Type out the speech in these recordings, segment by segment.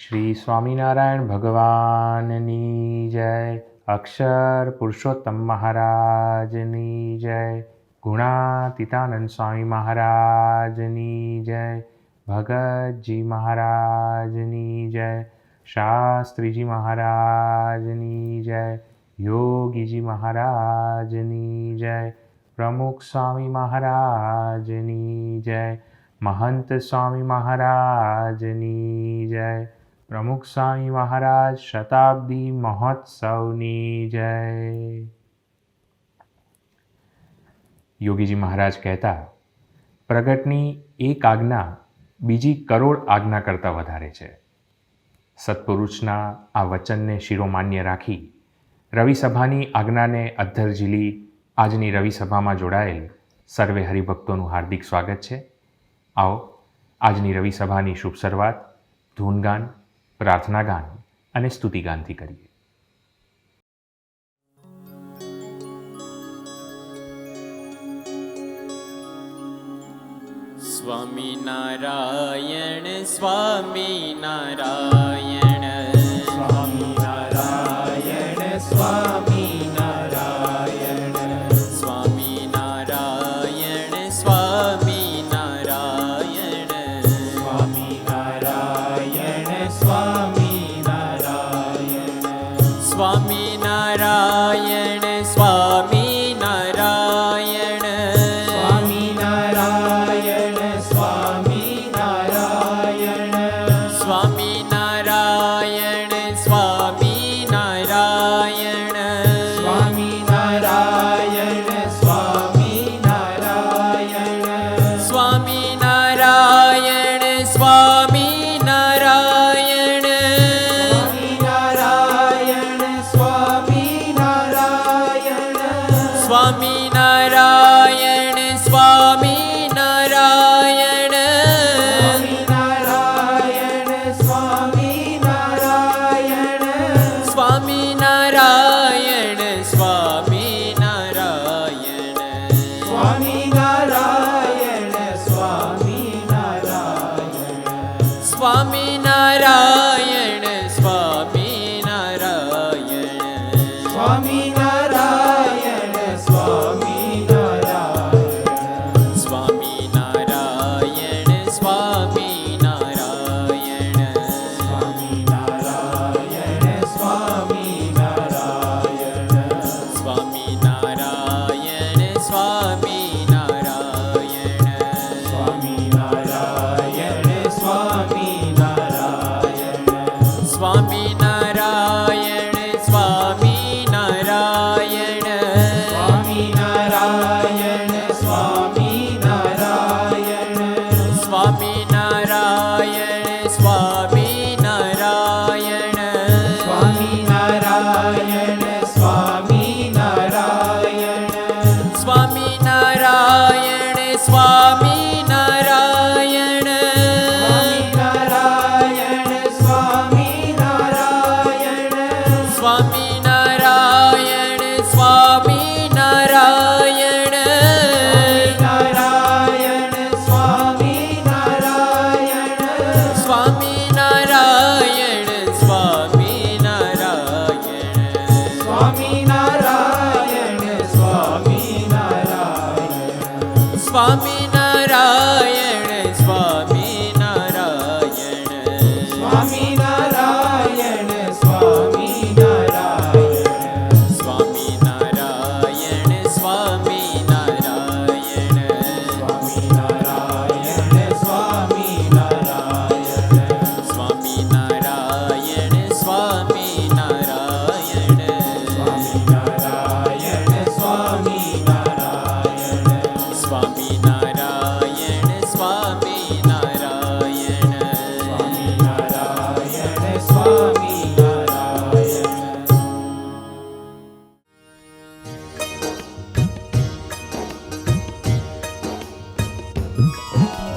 શ્રી સ્વામિનારાયણ ભગવાનની જય. અક્ષર પુરુષોત્તમ મહારાજની જય. ગુણાતીતાનંદ સ્વામી મહારાજની જય. ભગતજી મહારાજની જય. શાસ્ત્રીજી મહારાજની જય. યોગીજી મહારાજની જય. પ્રમુખ સ્વામી મહારાજની જય. મહંત સ્વામી મહારાજની જય. પ્રમુખ સ્વામી મહારાજ શતાબ્દી મહોત્સવની જય. યોગીજી મહારાજ કહેતા, પ્રગટની એક આજ્ઞા બીજી કરોડ આજ્ઞા કરતાં વધારે છે. સત્પુરુષના આ વચનને શિરોમાન્ય રાખી રવિસભાની આજ્ઞાને અધ્ધર ઝીલી આજની રવિસભામાં જોડાયેલ સર્વે હરિભક્તોનું હાર્દિક સ્વાગત છે. આવો આજની રવિસભાની શુભ શરૂઆત ધૂનગાન, પ્રાર્થનાગાન અને સ્તુતિગાનથી કરીએ. સ્વામિનારાયણ સ્વામિનારાયણ સ્વામિનારાયણ સ્વામિનારાયણ સ્વામિનારાયણ સ્વામિનારાયણ સ્વામિનારાયણ સ્વામિનારાયણ સ્વામિનારાયણ સ્વામિનારાયણ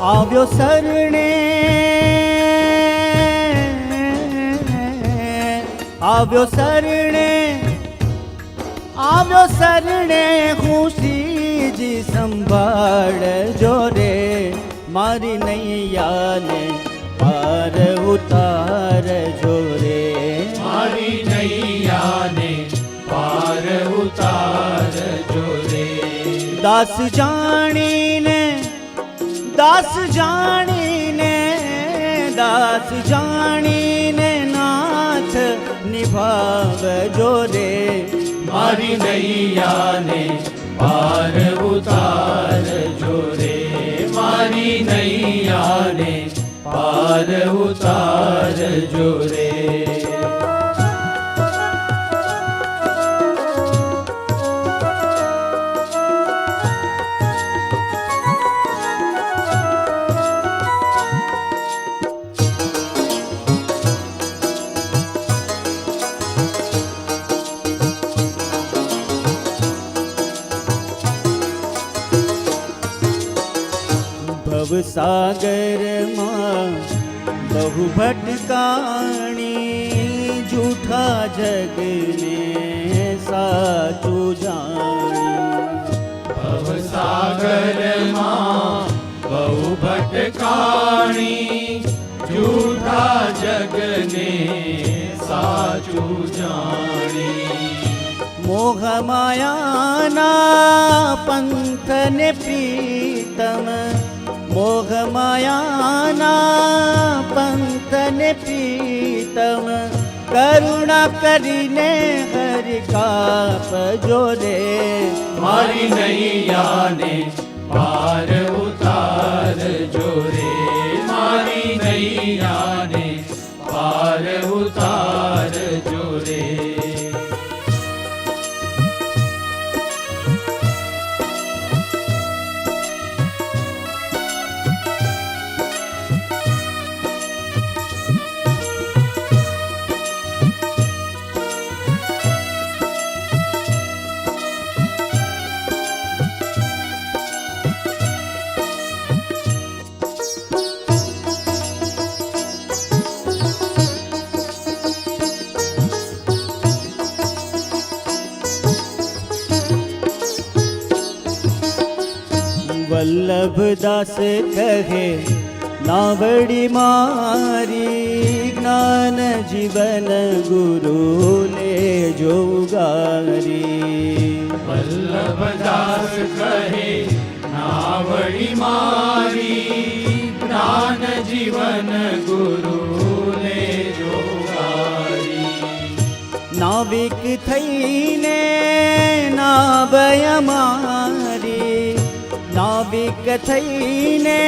આવ્યો શરણે આવ્યો શરણે આવ્યો શરણે ખુશીજી સંભાળજો રે મારી નૈયાને પાર ઉતારજો દાસ જાણીને દાસ જાણીને દાસ જાણીને નાથ નિભાવજો રે મારી નૈયાને પાર ઉતારજો રે મારી નૈયાને પાર ઉતારજો રે ભવસાગરમાં બહુ ભટકાણી જૂઠા જગને સાચું જાણી ભવસાગરમાં બહુ ભટકાણી જૂઠા જગને સાચું જાણી મોહ માયાના પંથને પ્રીતમ મોહ માયાના પંથને પ્રીતમ કરુણા કરીને હરિ કાપજો રે મારી નૈયાને પાર ઉતારજો રે મારી નૈયાને પાર ઉતારજો રે વલ્લભદાસ કહે નાવડી મારી જ્ઞાન જીવન ગુરુ લેજો ગારી વલ્લભદાસ કહે નાવડી મારી જ્ઞાન જીવન ગુરુ લેજો ગારી નાવિક થઈને નાવય મારી નાવિક થઈને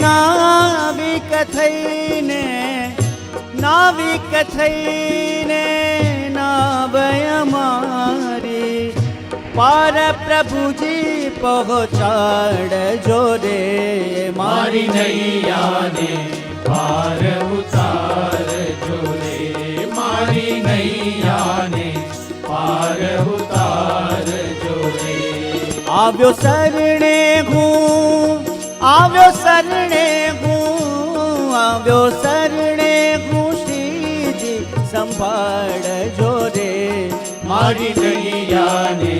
નાવિક થઈને નાવિક થઈને નાવય મારી પાર પ્રભુજી પહોંચાડજો રે મારી નૈયાને પાર ઉતારજો રે મારી નૈયાને પાર ઉતારજો રે આવ્યો શરણે હું આવ્યો શરણે હું આવ્યો શરણે હું શ્રીજી સંભાળજો રે મારી નૈયાને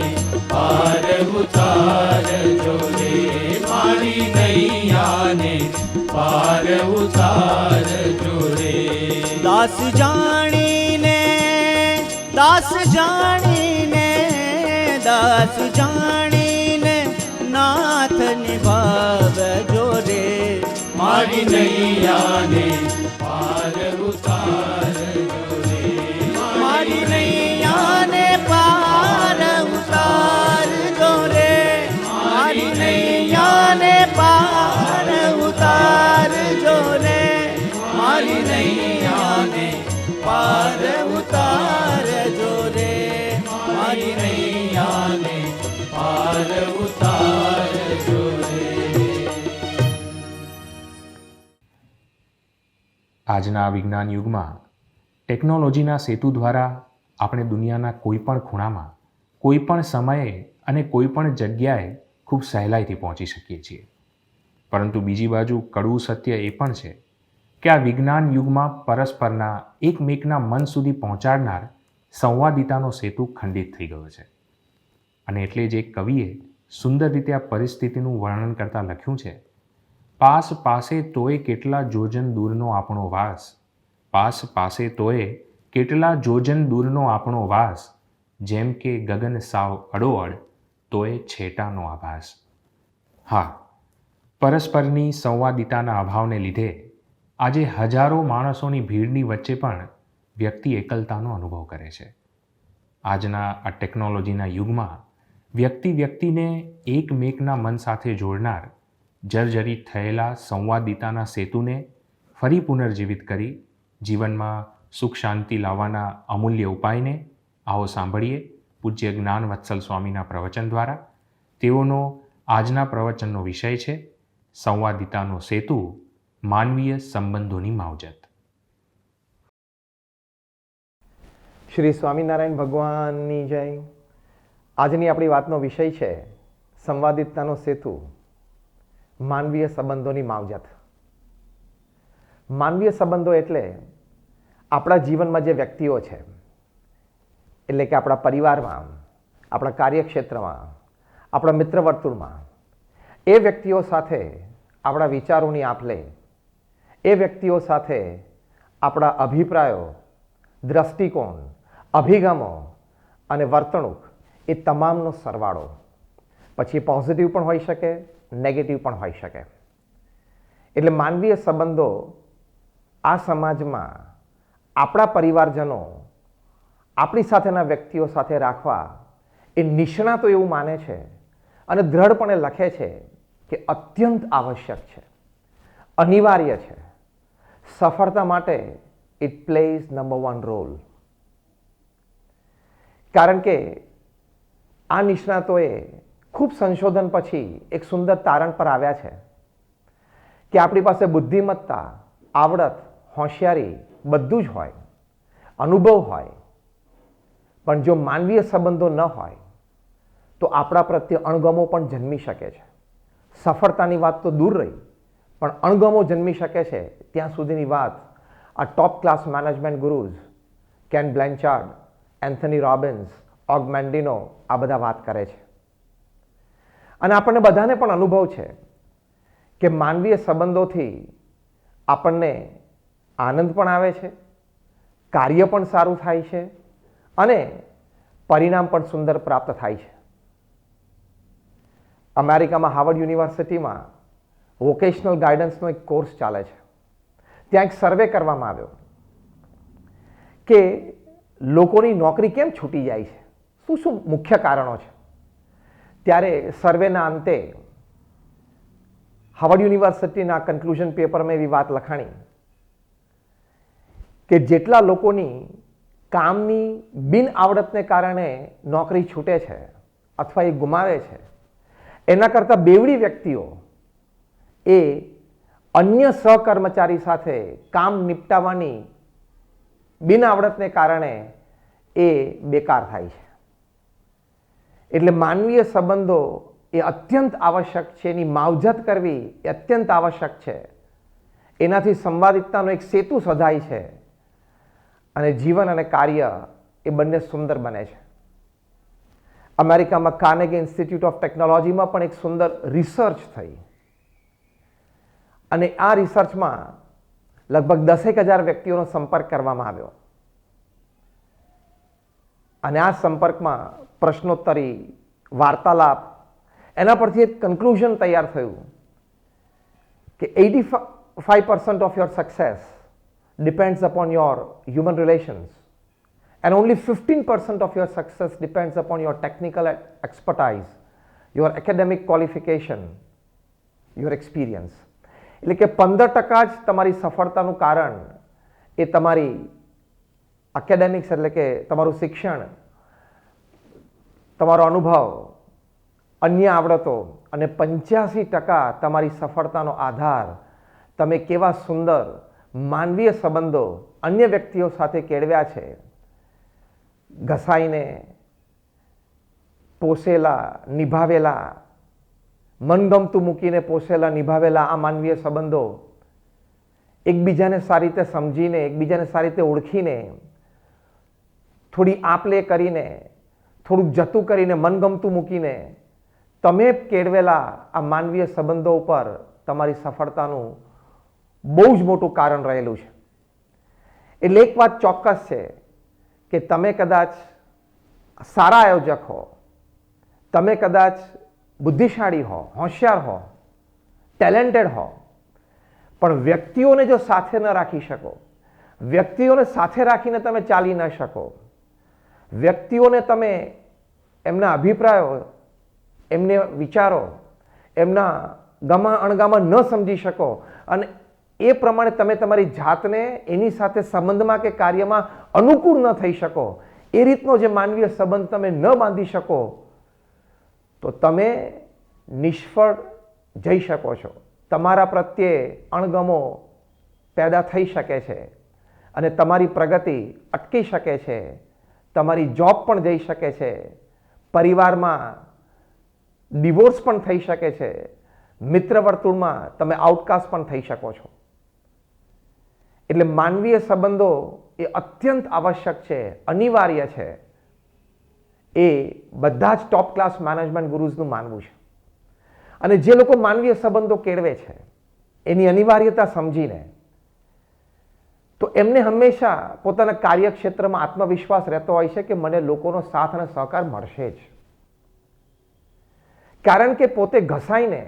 પાર ઉતારજો રે મારી નૈયાને પાર ઉતારજો રે દાસ જાણીને દાસ જાણીને દાસ જાણીને નાથ નિભાવજો રે મારી નૈયાને પાર ઉતારજો રે મારી નૈયાને પાર ઉતારજો રે મારી નૈયાને પાર ઉતારજો રે મારી નૈયાને પાર ઉતારજો રે મારી નૈયાને પાર ઉતારજો રે આજના વિજ્ઞાન યુગમાં ટેકનોલોજીના સેતુ દ્વારા આપણે દુનિયાના કોઈ પણ ખૂણામાં કોઈ પણ સમયે અને કોઈ પણ જગ્યાએ ખૂબ સહેલાઈથી પહોંચી શકીએ છીએ. પરંતુ બીજી બાજુ કડવું સત્ય એ પણ છે કે આ વિજ્ઞાન યુગમાં પરસ્પરના એકમેકના મન સુધી પહોંચાડનાર સંવાદિતાનો સેતુ ખંડિત થઈ ગયો છે. અને એટલે જ એક કવિએ સુંદર રીતે આ પરિસ્થિતિનું વર્ણન કરતાં લખ્યું છે, પાસ પાસે તોય કેટલા જોજન દૂરનો આપણો વાસ, પાસ પાસે તોય કેટલા જોજન દૂરનો આપણો વાસ, જેમ કે ગગન સાવ અડોઅડ તોય છેટાનો આભાસ. હા, પરસ્પરની સંવાદિતાના અભાવને લીધે આજે હજારો માણસોની ભીડની વચ્ચે પણ વ્યક્તિ એકલતાનો અનુભવ કરે છે. આજના આ ટેકનોલોજીના યુગમાં વ્યક્તિને એકમેકના મન સાથે જોડનાર જર્જરિત થયેલા સંવાદિતાના સેતુને ફરી પુનર્જીવિત કરી જીવનમાં સુખ શાંતિ લાવવાના અમૂલ્ય ઉપાયને આવો સાંભળીએ પૂજ્ય જ્ઞાનવત્સલ સ્વામીના પ્રવચન દ્વારા. તેઓનો આજના પ્રવચનનો વિષય છે સંવાદિતાનો સેતુ, માનવીય સંબંધોની માવજત. શ્રી સ્વામિનારાયણ ભગવાનની જય. આજની આપણી વાતનો વિષય છે સંવાદિતાનો સેતુ, માનવીય સંબંધોની માવજત. માનવીય સંબંધો એટલે આપણા જીવનમાં જે વ્યક્તિઓ છે, એટલે કે આપણા પરિવારમાં, આપણા કાર્યક્ષેત્રમાં, આપણા મિત્ર વર્તુળમાં, એ વ્યક્તિઓ સાથે આપણા વિચારોની આપ-લે, એ વ્યક્તિઓ સાથે આપણા અભિપ્રાયો, દ્રષ્ટિકોણ, અભિગમો અને વર્તણૂક, એ તમામનો સરવાળો. પછી પોઝિટિવ પણ હોઈ શકે, નેગેટિવ પણ હોઈ શકે. એટલે માનવીય સંબંધો આ સમાજમાં આપણા પરિવારજનો, આપણી સાથેના વ્યક્તિઓ સાથે રાખવા એ નિષ્ણાતો એવું માને છે અને દ્રઢપણે લખે છે કે અત્યંત આવશ્યક છે, અનિવાર્ય છે. સફળતા માટે ઇટ પ્લેઝ નંબર 1 રોલ. કારણ કે આ નિષ્ણાતોએ ખૂબ સંશોધન પછી એક સુંદર તારણ પર આવ્યા છે કે આપણી પાસે બુદ્ધિમત્તા, આવડત, હોશિયારી બધું જ હોય, અનુભવ હોય, પણ જો માનવીય સંબંધો ન હોય તો આપણા પ્રત્યે અણગમો પણ જન્મી શકે છે. સફળતાની વાત તો દૂર રહી, પણ અણગમો જન્મી શકે છે. ત્યાં સુધીની વાત આ top class management gurus Ken Blanchard, Anthony Robbins, Og Mandino આ બધા વાત કરે છે. અને આપણને બધાને પણ અનુભવ છે કે માનવીય સંબંધોથી આપણને આનંદ પણ આવે છે, કાર્ય પણ સારું થાય છે અને પરિણામ પણ સુંદર પ્રાપ્ત થાય છે. અમેરિકામાં હાર્વર્ડ યુનિવર્સિટીમાં વોકેશનલ ગાઈડન્સનો એક કોર્સ ચાલે છે. ત્યાં એક સર્વે કરવામાં આવ્યો કે લોકોની નોકરી કેમ છૂટી જાય છે, શું મુખ્ય કારણો છે. ત્યારે સર્વેના અંતે હાર્વર્ડ યુનિવર્સિટીના કન્ક્લુઝન પેપરમાં એવી વાત લખાણી કે જેટલા લોકોની કામની બિન આવડતને કારણે નોકરી છૂટે છે અથવા એ ગુમાવે છે, એના કરતાં બેવડી વ્યક્તિઓ એ અન્ય સહકર્મચારી સાથે કામ નિપટાવવાની બિન આવડતને કારણે એ બેકાર થાય છે. એટલે માનવીય સંબંધો એ અત્યંત આવશ્યક છે, એની માવજત કરવી એ અત્યંત આવશ્યક છે. એનાથી સંવાદિતાનો એક સેતુ સધાય છે અને જીવન અને કાર્ય એ બંને સુંદર બને છે. અમેરિકામાં કાર્નેગી ઇન્સ્ટિટ્યૂટ ઓફ ટેકનોલોજીમાં પણ એક સુંદર રિસર્ચ થઈ અને આ રિસર્ચમાં લગભગ 10,000 વ્યક્તિઓનો સંપર્ક કરવામાં આવ્યો અને આ સંપર્કમાં પ્રશ્નોત્તરી, વાર્તાલાપ, એના પરથી એક કન્ક્લુઝન તૈયાર થયું કે 85% of your success depends upon your human relations and only 15% of your success depends upon your technical expertise, your academic qualification, your experience. એટલે કે 15% જ તમારી સફળતાનું કારણ એ તમારી એકેડેમિક્સ એટલે કે તમારું શિક્ષણ, તમારો અનુભવ, અન્ય આવડતો અને 85% તમારી સફળતાનો આધાર તમે કેવા સુંદર માનવીય સંબંધો અન્ય વ્યક્તિઓ સાથે કેળવ્યા છે. ઘસાઈને પોસેલા, નિભાવેલા, મનગમતું મૂકીને પોસેલા, નિભાવેલા આ માનવીય સંબંધો એકબીજાને સારી રીતે સમજીને, એકબીજાને સારી રીતે ઓળખીને, થોડી આપ-લે કરીને, થોડુંક જતું કરીને, મનગમતું મૂકીને તમે કેળવેલા આ માનવીય સંબંધો ઉપર તમારી સફળતાનું બહુ જ મોટું કારણ રહેલું છે. એટલે એક વાત ચોક્કસ છે કે તમે કદાચ સારા આયોજક હો, તમે કદાચ બુદ્ધિશાળી હો, હોશિયાર હો, ટેલેન્ટેડ હો, પણ વ્યક્તિઓને જો સાથે ન રાખી શકો, વ્યક્તિઓને સાથે રાખીને તમે ચાલી ન શકો, વ્યક્તિઓને તમે એમના અભિપ્રાયો, એમને વિચારો, એમના ગમા અણગામા ન સમજી શકો અને એ પ્રમાણે તમે તમારી જાતને એની સાથે સંબંધમાં કે કાર્યમાં અનુકૂળ ન થઈ શકો, એ રીતનો જે માનવીય સંબંધ તમે ન બાંધી શકો, તો તમે નિષ્ફળ જઈ શકો છો. તમારા પ્રત્યે અણગમો પેદા થઈ શકે છે અને તમારી પ્રગતિ અટકી શકે છે, તમારી જોબ પણ જઈ શકે છે, પરિવારમાં ડિવોર્સ પણ થઈ શકે છે, મિત્ર વર્તુળમાં તમે આઉટકાસ્ટ પણ થઈ શકો છો. એટલે માનવીય સંબંધો એ અત્યંત આવશ્યક છે, અનિવાર્ય છે. એ બધા જ ટોપ ક્લાસ મેનેજમેન્ટ ગુરુઝનું માનવું છે. અને જે લોકો માનવીય સંબંધો કેળવે છે એની અનિવાર્યતા સમજીને, તો એમને હંમેશા પોતાના કાર્યક્ષેત્રમાં આત્મવિશ્વાસ રહેતો હોય છે કે મને લોકોનો સાથ અને સહકાર મળશે જ. કારણ કે પોતે ઘસાઈને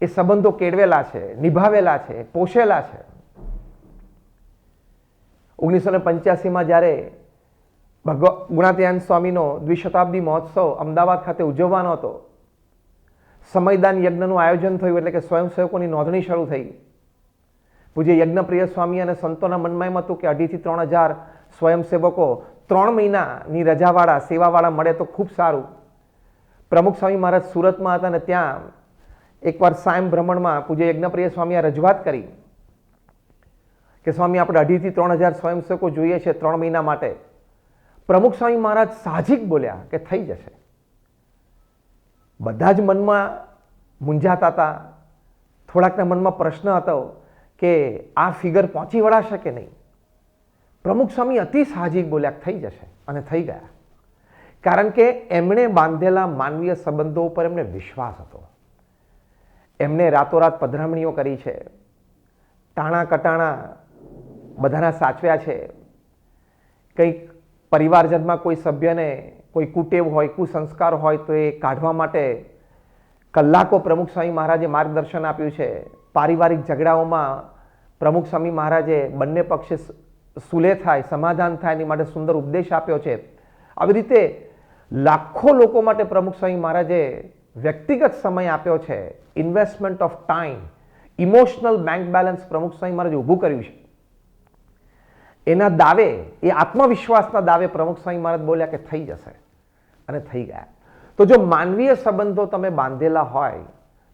એ સંબંધો કેળવેલા છે, નિભાવેલા છે, પોષેલા છે. 1985માં જ્યારે ગુણાતીતાનંદ સ્વામીનો દ્વિશતાબ્દી મહોત્સવ અમદાવાદ ખાતે ઉજવવાનો હતો, સમયદાન યજ્ઞનું આયોજન થયું, એટલે કે સ્વયંસેવકોની નોંધણી શરૂ થઈ. પૂજ્ય યજ્ઞપ્રિય સ્વામી અને સંતોના મનમાં એમ હતું કે 2,500 થી 3,000 સ્વયંસેવકો 3 મહિનાની રજાવાળા, સેવાવાળા મળે તો ખૂબ સારું. પ્રમુખ સ્વામી મહારાજ સુરતમાં હતા અને ત્યાં એકવાર સાયમ ભ્રમણમાં પૂજ્ય યજ્ઞપ્રિય સ્વામીએ રજૂઆત કરી કે સ્વામી આપણે 2,500 થી 3,000 સ્વયંસેવકો જોઈએ છે 3 મહિના માટે. પ્રમુખ સ્વામી મહારાજ સાહજિક બોલ્યા કે થઈ જશે. બધા જ મનમાં મૂંઝાતા હતા, થોડાકના મનમાં પ્રશ્ન હતો કે આ ફિગર પહોંચી વળાશે કે નહીં. પ્રમુખ સ્વામી અતિ સાહજિક બોલ્યા થઈ જશે અને થઈ ગયા. કારણ કે એમણે બાંધેલા માનવીય સંબંધો ઉપર એમને વિશ્વાસ હતો. એમને રાતોરાત પધરામણીઓ કરી છે, ટાણા કટાણા બધાના સાચવ્યા છે. કંઈક પરિવારજનમાં કોઈ સભ્યને કોઈ કુટેવ હોય, કુસંસ્કાર હોય તો એ કાઢવા માટે કલાકો પ્રમુખ સ્વામી મહારાજે માર્ગદર્શન આપ્યું છે. પારિવારિક ઝઘડાઓમાં પ્રમુખ સ્વામી મહારાજે બંને પક્ષે સુલે થાય, સમાધાન થાય એની માટે સુંદર ઉપદેશ આપ્યો છે. આવી રીતે લાખો લોકો માટે પ્રમુખ સ્વામી મહારાજે વ્યક્તિગત સમય આપ્યો છે. Investment of time, emotional bank balance પ્રમુખ સ્વામી મહારાજે ઊભું કર્યું છે. એના દાવે, એ આત્મવિશ્વાસના દાવે પ્રમુખ સ્વામી મહારાજ બોલ્યા કે થઈ જશે અને થઈ ગયા. તો જો માનવીય સંબંધો તમે બાંધેલા હોય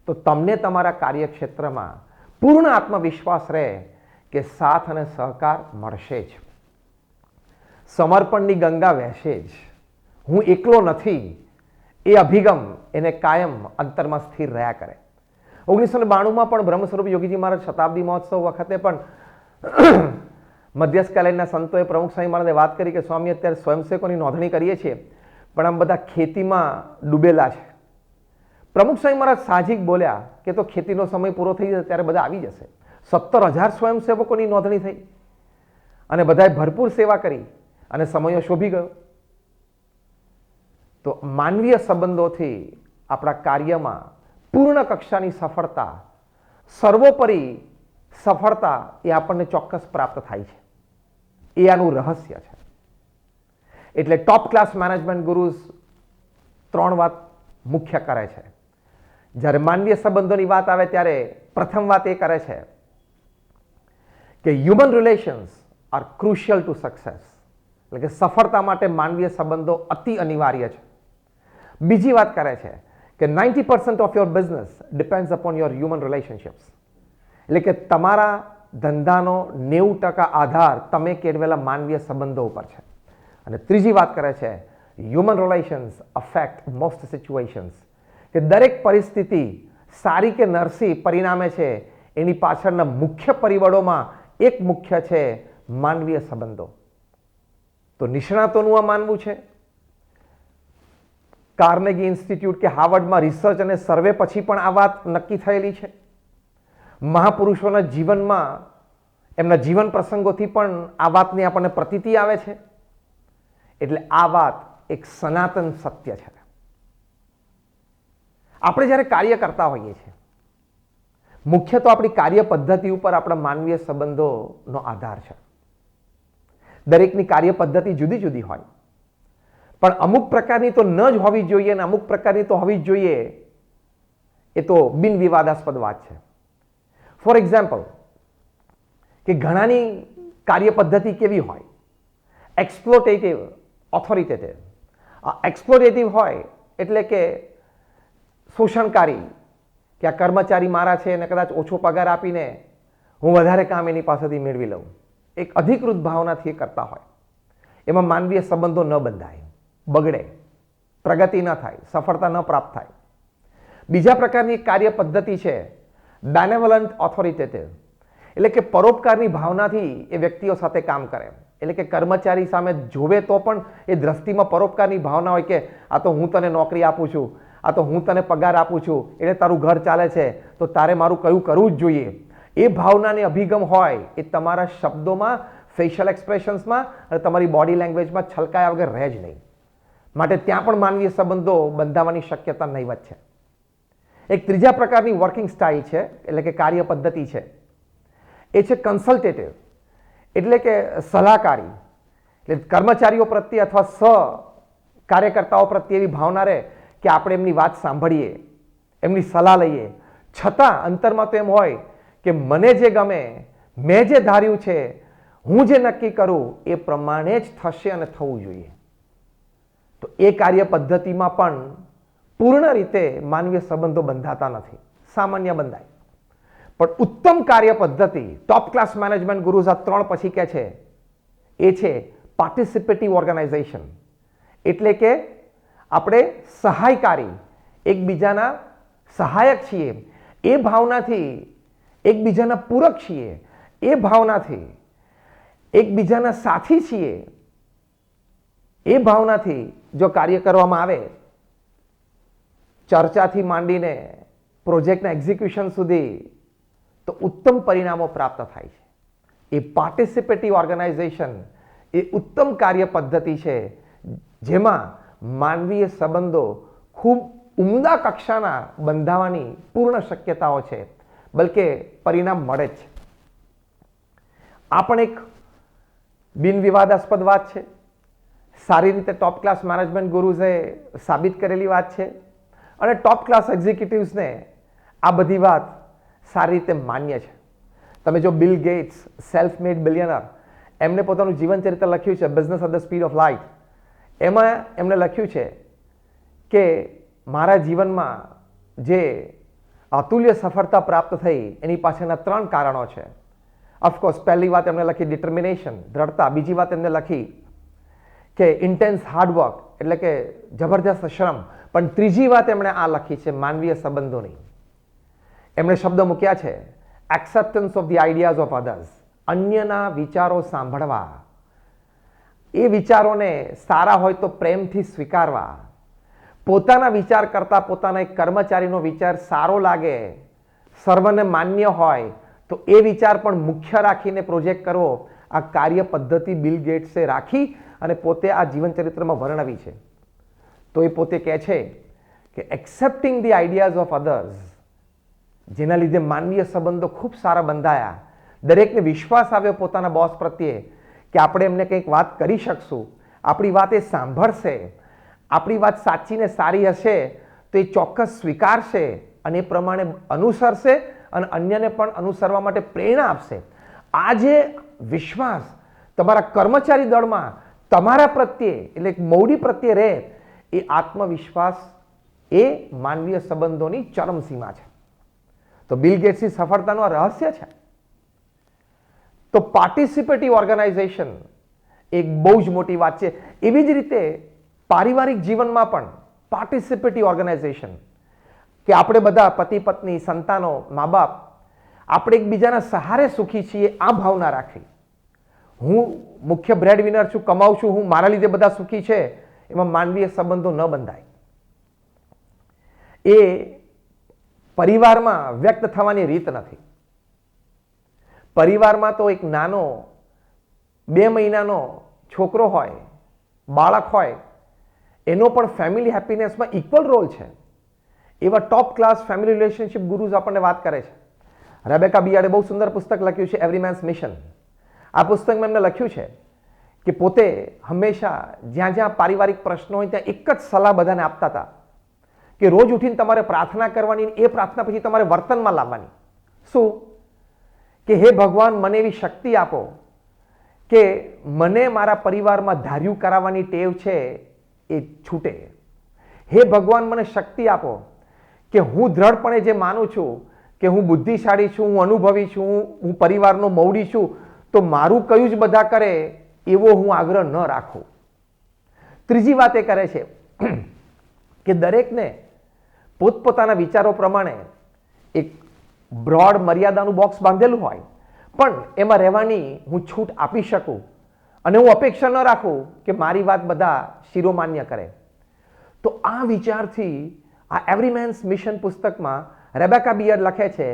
તો તમને તમારા કાર્યક્ષેત્રમાં પૂર્ણ આત્મવિશ્વાસ રહે કે સાથ અને સહકાર મળશે જ. સમર્પણની ગંગા વહેશે જ. હું એકલો નથી, એ અભિગમ એને કાયમ અંતરમાં સ્થિર રહ્યા કરે. 1992માં પણ બ્રહ્મ સ્વરૂપ યોગીજી મહારાજ શતાબ્દી મહોત્સવ વખતે પણ મધ્યસ્થકાલીનના સંતોએ પ્રમુખ સ્વામી મહારાજે વાત કરી કે સ્વામી અત્યારે સ્વયંસેવકોની નોંધણી કરીએ છીએ પણ આમ બધા ખેતીમાં ડૂબેલા છે. પ્રમુખ સ્વામી મહારાજ સાહજિક બોલ્યા કે તો ખેતીનો સમય પૂરો થઈ જશે ત્યારે બધા આવી જશે. 17,000 સ્વયંસેવકોની નોંધણી થઈ અને બધાએ ભરપૂર સેવા કરી અને સમયો શોભી ગયો. તો માનવીય સંબંધોથી આપણા કાર્યમાં પૂર્ણ કક્ષાની સફળતા, સર્વોપરી સફળતા એ આપણને ચોક્કસ પ્રાપ્ત થાય છે. એ આનું રહસ્ય છે. એટલે ટોપ ક્લાસ મેનેજમેન્ટ ગુરુઝ 3 વાત મુખ્ય કરે છે. જ્યારે માનવીય સંબંધોની વાત આવે ત્યારે પ્રથમ વાત એ કરે છે કે human relations are crucial to success, એટલે કે સફળતા માટે માનવીય સંબંધો અતિ અનિવાર્ય છે. બીજી વાત કરે છે કે 90% of your business depends upon your human relationships, એટલે કે તમારા ધંધાનો 90% આધાર તમે કેળવેલા માનવીય સંબંધો ઉપર છે. અને ત્રીજી વાત કરે છે human relations affect most situations, કે દરેક પરિસ્થિતિ સારી કે નરસી પરિણામે છે એની પાછળના મુખ્ય પરિબળોમાં એક મુખ્ય છે માનવીય સંબંધો. તો નિષ્ણાતોનું આ માનવું છે. કાર્નેગી ઇન્સ્ટિટ્યૂટ કે હાર્વર્ડમાં રિસર્ચ અને સર્વે પછી પણ આ વાત નક્કી થયેલી છે. મહાપુરુષોના જીવનમાં એમના જીવન પ્રસંગોથી પણ આ વાતની આપણને પ્રતીતિ આવે છે. એટલે આ વાત એક સનાતન સત્ય છે. આપણે જ્યારે કાર્ય કરતા હોઈએ છીએ, મુખ્ય તો આપણી કાર્ય પદ્ધતિ ઉપર આપણા માનવીય સંબંધોનો આધાર છે. દરેકની કાર્ય પદ્ધતિ જુદી જુદી હોય, પણ અમુક પ્રકારની તો ન જ હોવી જોઈએ અને અમુક પ્રકારની તો હોવી જ જોઈએ. એ તો બિન વિવાદાસ્પદ વાત છે. ફોર એક્ઝામ્પલ, કે ઘણાની કાર્ય પદ્ધતિ કેવી હોય? એક્સપ્લોટેટિવ, ઓથોરિટેટિવ. એક્સપ્લોટેટિવ હોય એટલે કે શોષણકારી, કે આ કર્મચારી મારા છે અને કદાચ ઓછો પગાર આપીને હું વધારે કામ એની પાસેથી મેળવી લઉં. એક અધિકૃત ભાવનાથી એ કરતા હોય. એમાં માનવીય સંબંધો ન બંધાય, બગડે, પ્રગતિ ન થાય, સફળતા ન પ્રાપ્ત થાય. બીજા પ્રકારની કાર્ય પદ્ધતિ છે બેનેવલન્ટ ઓથોરિટેટિવ, એટલે કે પરોપકારની ભાવનાથી એ વ્યક્તિઓ સાથે કામ કરે. એટલે કે કર્મચારી સામે જોવે તો પણ એ દ્રષ્ટિમાં પરોપકારની ભાવના હોય કે આ તો હું તને નોકરી આપું છું, આ તો હું તને પગાર આપું છું, એટલે તારું ઘર ચાલે છે, તો તારે મારું કયું કરવું જ જોઈએ. એ ભાવનાની અભિગમ હોય એ તમારા શબ્દોમાં, ફેશિયલ એક્સપ્રેશન્સમાં અને તમારી બોડી લેંગ્વેજમાં છલકાયા વગર રહે જ નહીં. માટે ત્યાં પણ માનવીય સંબંધો બંધાવાની શક્યતા નહીવત છે. એક ત્રીજા પ્રકારની વર્કિંગ સ્ટાઇલ છે, એટલે કે કાર્ય પદ્ધતિ છે, એ છે કન્સલ્ટેટિવ, એટલે કે સલાહકારી. એટલે કર્મચારીઓ પ્રત્યે અથવા કાર્યકર્તાઓ પ્રત્યે એવી ભાવના રહે કે આપણે એમની વાત સાંભળીએ, એમની સલાહ લઈએ, છતાં અંતરમાં તો એમ હોય કે મને જે ગમે, મેં જે ધાર્યું છે, હું જે નક્કી કરું એ પ્રમાણે જ થશે અને થવું જોઈએ. તો એ કાર્ય પદ્ધતિમાં પણ પૂર્ણ રીતે માનવીય સંબંધો બંધાતા નથી, સામાન્ય બંધાય. પણ ઉત્તમ કાર્ય પદ્ધતિ, ટોપ ક્લાસ મેનેજમેન્ટ ગુરુઝ આ 3 પછી કે છે, એ છે પાર્ટિસિપેટિવ ઓર્ગેનાઇઝેશન. એટલે કે આપણે સહાયકારી, એકબીજાના સહાયક છીએ, એ ભાવનાથી એકબીજાના પૂરક છીએ, એ ભાવનાથી એકબીજાના સાથી છીએ, એ ભાવનાથી જો કાર્ય કરવામાં આવે, ચર્ચાથી માંડીને પ્રોજેક્ટના એક્ઝિક્યુશન સુધી, તો ઉત્તમ પરિણામો પ્રાપ્ત થાય છે. એ પાર્ટિસિપેટિવ ઓર્ગેનાઇઝેશન એ ઉત્તમ કાર્ય પદ્ધતિ છે, જેમાં માનવીય સંબંધો ખૂબ ઉમદા કક્ષાના બંધાવાની પૂર્ણ શક્યતાઓ છે, બલકે પરિણામ મળે જ છે. આ પણ એક બિન વિવાદાસ્પદ વાત છે, સારી રીતે ટોપ ક્લાસ મેનેજમેન્ટ ગુરુઝે સાબિત કરેલી વાત છે, અને ટોપ ક્લાસ એક્ઝિક્યુટિવ્સને આ બધી વાત સારી રીતે માન્ય છે. તમે જો Bill Gates, self made billionaire, એમને પોતાનું જીવન ચરિત્ર લખ્યું છે business at the speed of light. એમાં એમણે લખ્યું છે કે મારા જીવનમાં જે અતુલ્ય સફળતા પ્રાપ્ત થઈ એની પાછળના 3 કારણો છે. ઓફકોર્સ પહેલી વાત એમણે લખી ડિટર્મિનેશન, દ્રઢતા. બીજી વાત એમને લખી કે ઇન્ટેન્સ હાર્ડવર્ક, એટલે કે જબરજસ્ત શ્રમ. પણ ત્રીજી વાત એમણે આ લખી છે માનવીય સંબંધોની. એમણે શબ્દ મૂક્યા છે acceptance of the ideas of others, અન્યના વિચારો સાંભળવા, એ વિચારોને સારા હોય તો પ્રેમથી સ્વીકારવા. પોતાના વિચાર કરતાં પોતાના એક કર્મચારીનો વિચાર સારો લાગે, સર્વને માન્ય હોય, તો એ વિચાર પણ મુખ્ય રાખીને પ્રોજેક્ટ કરવો. આ કાર્ય પદ્ધતિ બિલ ગેટ્સે રાખી અને પોતે આ જીવન ચરિત્રમાં વર્ણવી છે. તો એ પોતે કહે છે કે accepting the ideas of others, જેના લીધે માનવીય સંબંધો ખૂબ સારા બંધાયા. દરેકને વિશ્વાસ આવ્યો પોતાના બોસ પ્રત્યે કે આપણે એમને કંઈક વાત કરી શકશું, આપણી વાત એ સાંભળશે, આપણી વાત સાચી ને સારી હશે તો એ ચોક્કસ સ્વીકારશે અને એ પ્રમાણે અનુસરશે અને અન્યને પણ અનુસરવા માટે પ્રેરણા આપશે. આ જે વિશ્વાસ તમારા કર્મચારી દળમાં તમારા પ્રત્યે, એટલે મૌડી પ્રત્યે રહે, એ આત્મવિશ્વાસ એ માનવીય સંબંધોની ચરમસીમા છે. તો બિલ ગેટ્સની સફળતાનું આ રહસ્ય છે. તો પાર્ટિસિપેટિવ ઓર્ગેનાઇઝેશન એક બહુ જ મોટી વાત છે. એવી જ રીતે પારિવારિક જીવનમાં પણ પાર્ટિસિપેટિવ ઓર્ગેનાઇઝેશન, કે આપણે બધા પતિ પત્ની, સંતાનો, મા બાપ, આપણે એકબીજાના સહારે સુખી છીએ, આ ભાવના રાખવી. હું મુખ્ય બ્રેડ વિનર છું, કમાઉં છું હું, મારા લીધે બધા સુખી છે, એમાં માનવીય સંબંધો ન બંધાય. એ પરિવારમાં વ્યક્ત થવાની રીત નથી. પરિવારમાં તો એક નાનો 2 મહિનાનો છોકરો હોય, બાળક હોય, એનો પણ ફેમિલી હેપીનેસમાં ઇક્વલ રોલ છે. એવા ટોપ ક્લાસ ફેમિલી રિલેશનશિપ ગુરુઝ આપણને વાત કરે છે. રેબેકા બિયાર્ડે બહુ સુંદર પુસ્તક લખ્યું છે, એવરી મેન્સ મિશન. આ પુસ્તકમાં એમને લખ્યું છે કે પોતે હંમેશા જ્યાં જ્યાં પારિવારિક પ્રશ્નો હોય ત્યાં એક જ સલાહ બધાને આપતા હતા કે રોજ ઉઠીને તમારે પ્રાર્થના કરવાની, એ પ્રાર્થના પછી તમારે વર્તનમાં લાવવાની. શું? કે હે ભગવાન, મને એવી શક્તિ આપો કે મને મારા પરિવારમાં ધાર્યું કરાવવાની ટેવ છે એ છૂટે. હે ભગવાન, મને શક્તિ આપો કે હું દ્રઢપણે જે માનું છું કે હું બુદ્ધિશાળી છું, હું અનુભવી છું, હું પરિવારનો મૌડી છું, તો મારું કયું જ બધા કરે એવો હું આગ્રહ ન રાખું. ત્રીજી વાત એ કરે છે કે દરેકને પોતપોતાના વિચારો પ્રમાણે એક બ્રોડ મર્યાદાનું બોક્સ બાંધેલું હોય, પણ એમાં રહેવાની હું છૂટ આપી શકું અને હું અપેક્ષા ન રાખું કે મારી વાત બધા શિરોમાન્ય કરે. તો આ વિચારથી આ એવરી મેન્સ મિશન પુસ્તકમાં રેબેકા બિયાર્ડ લખે છે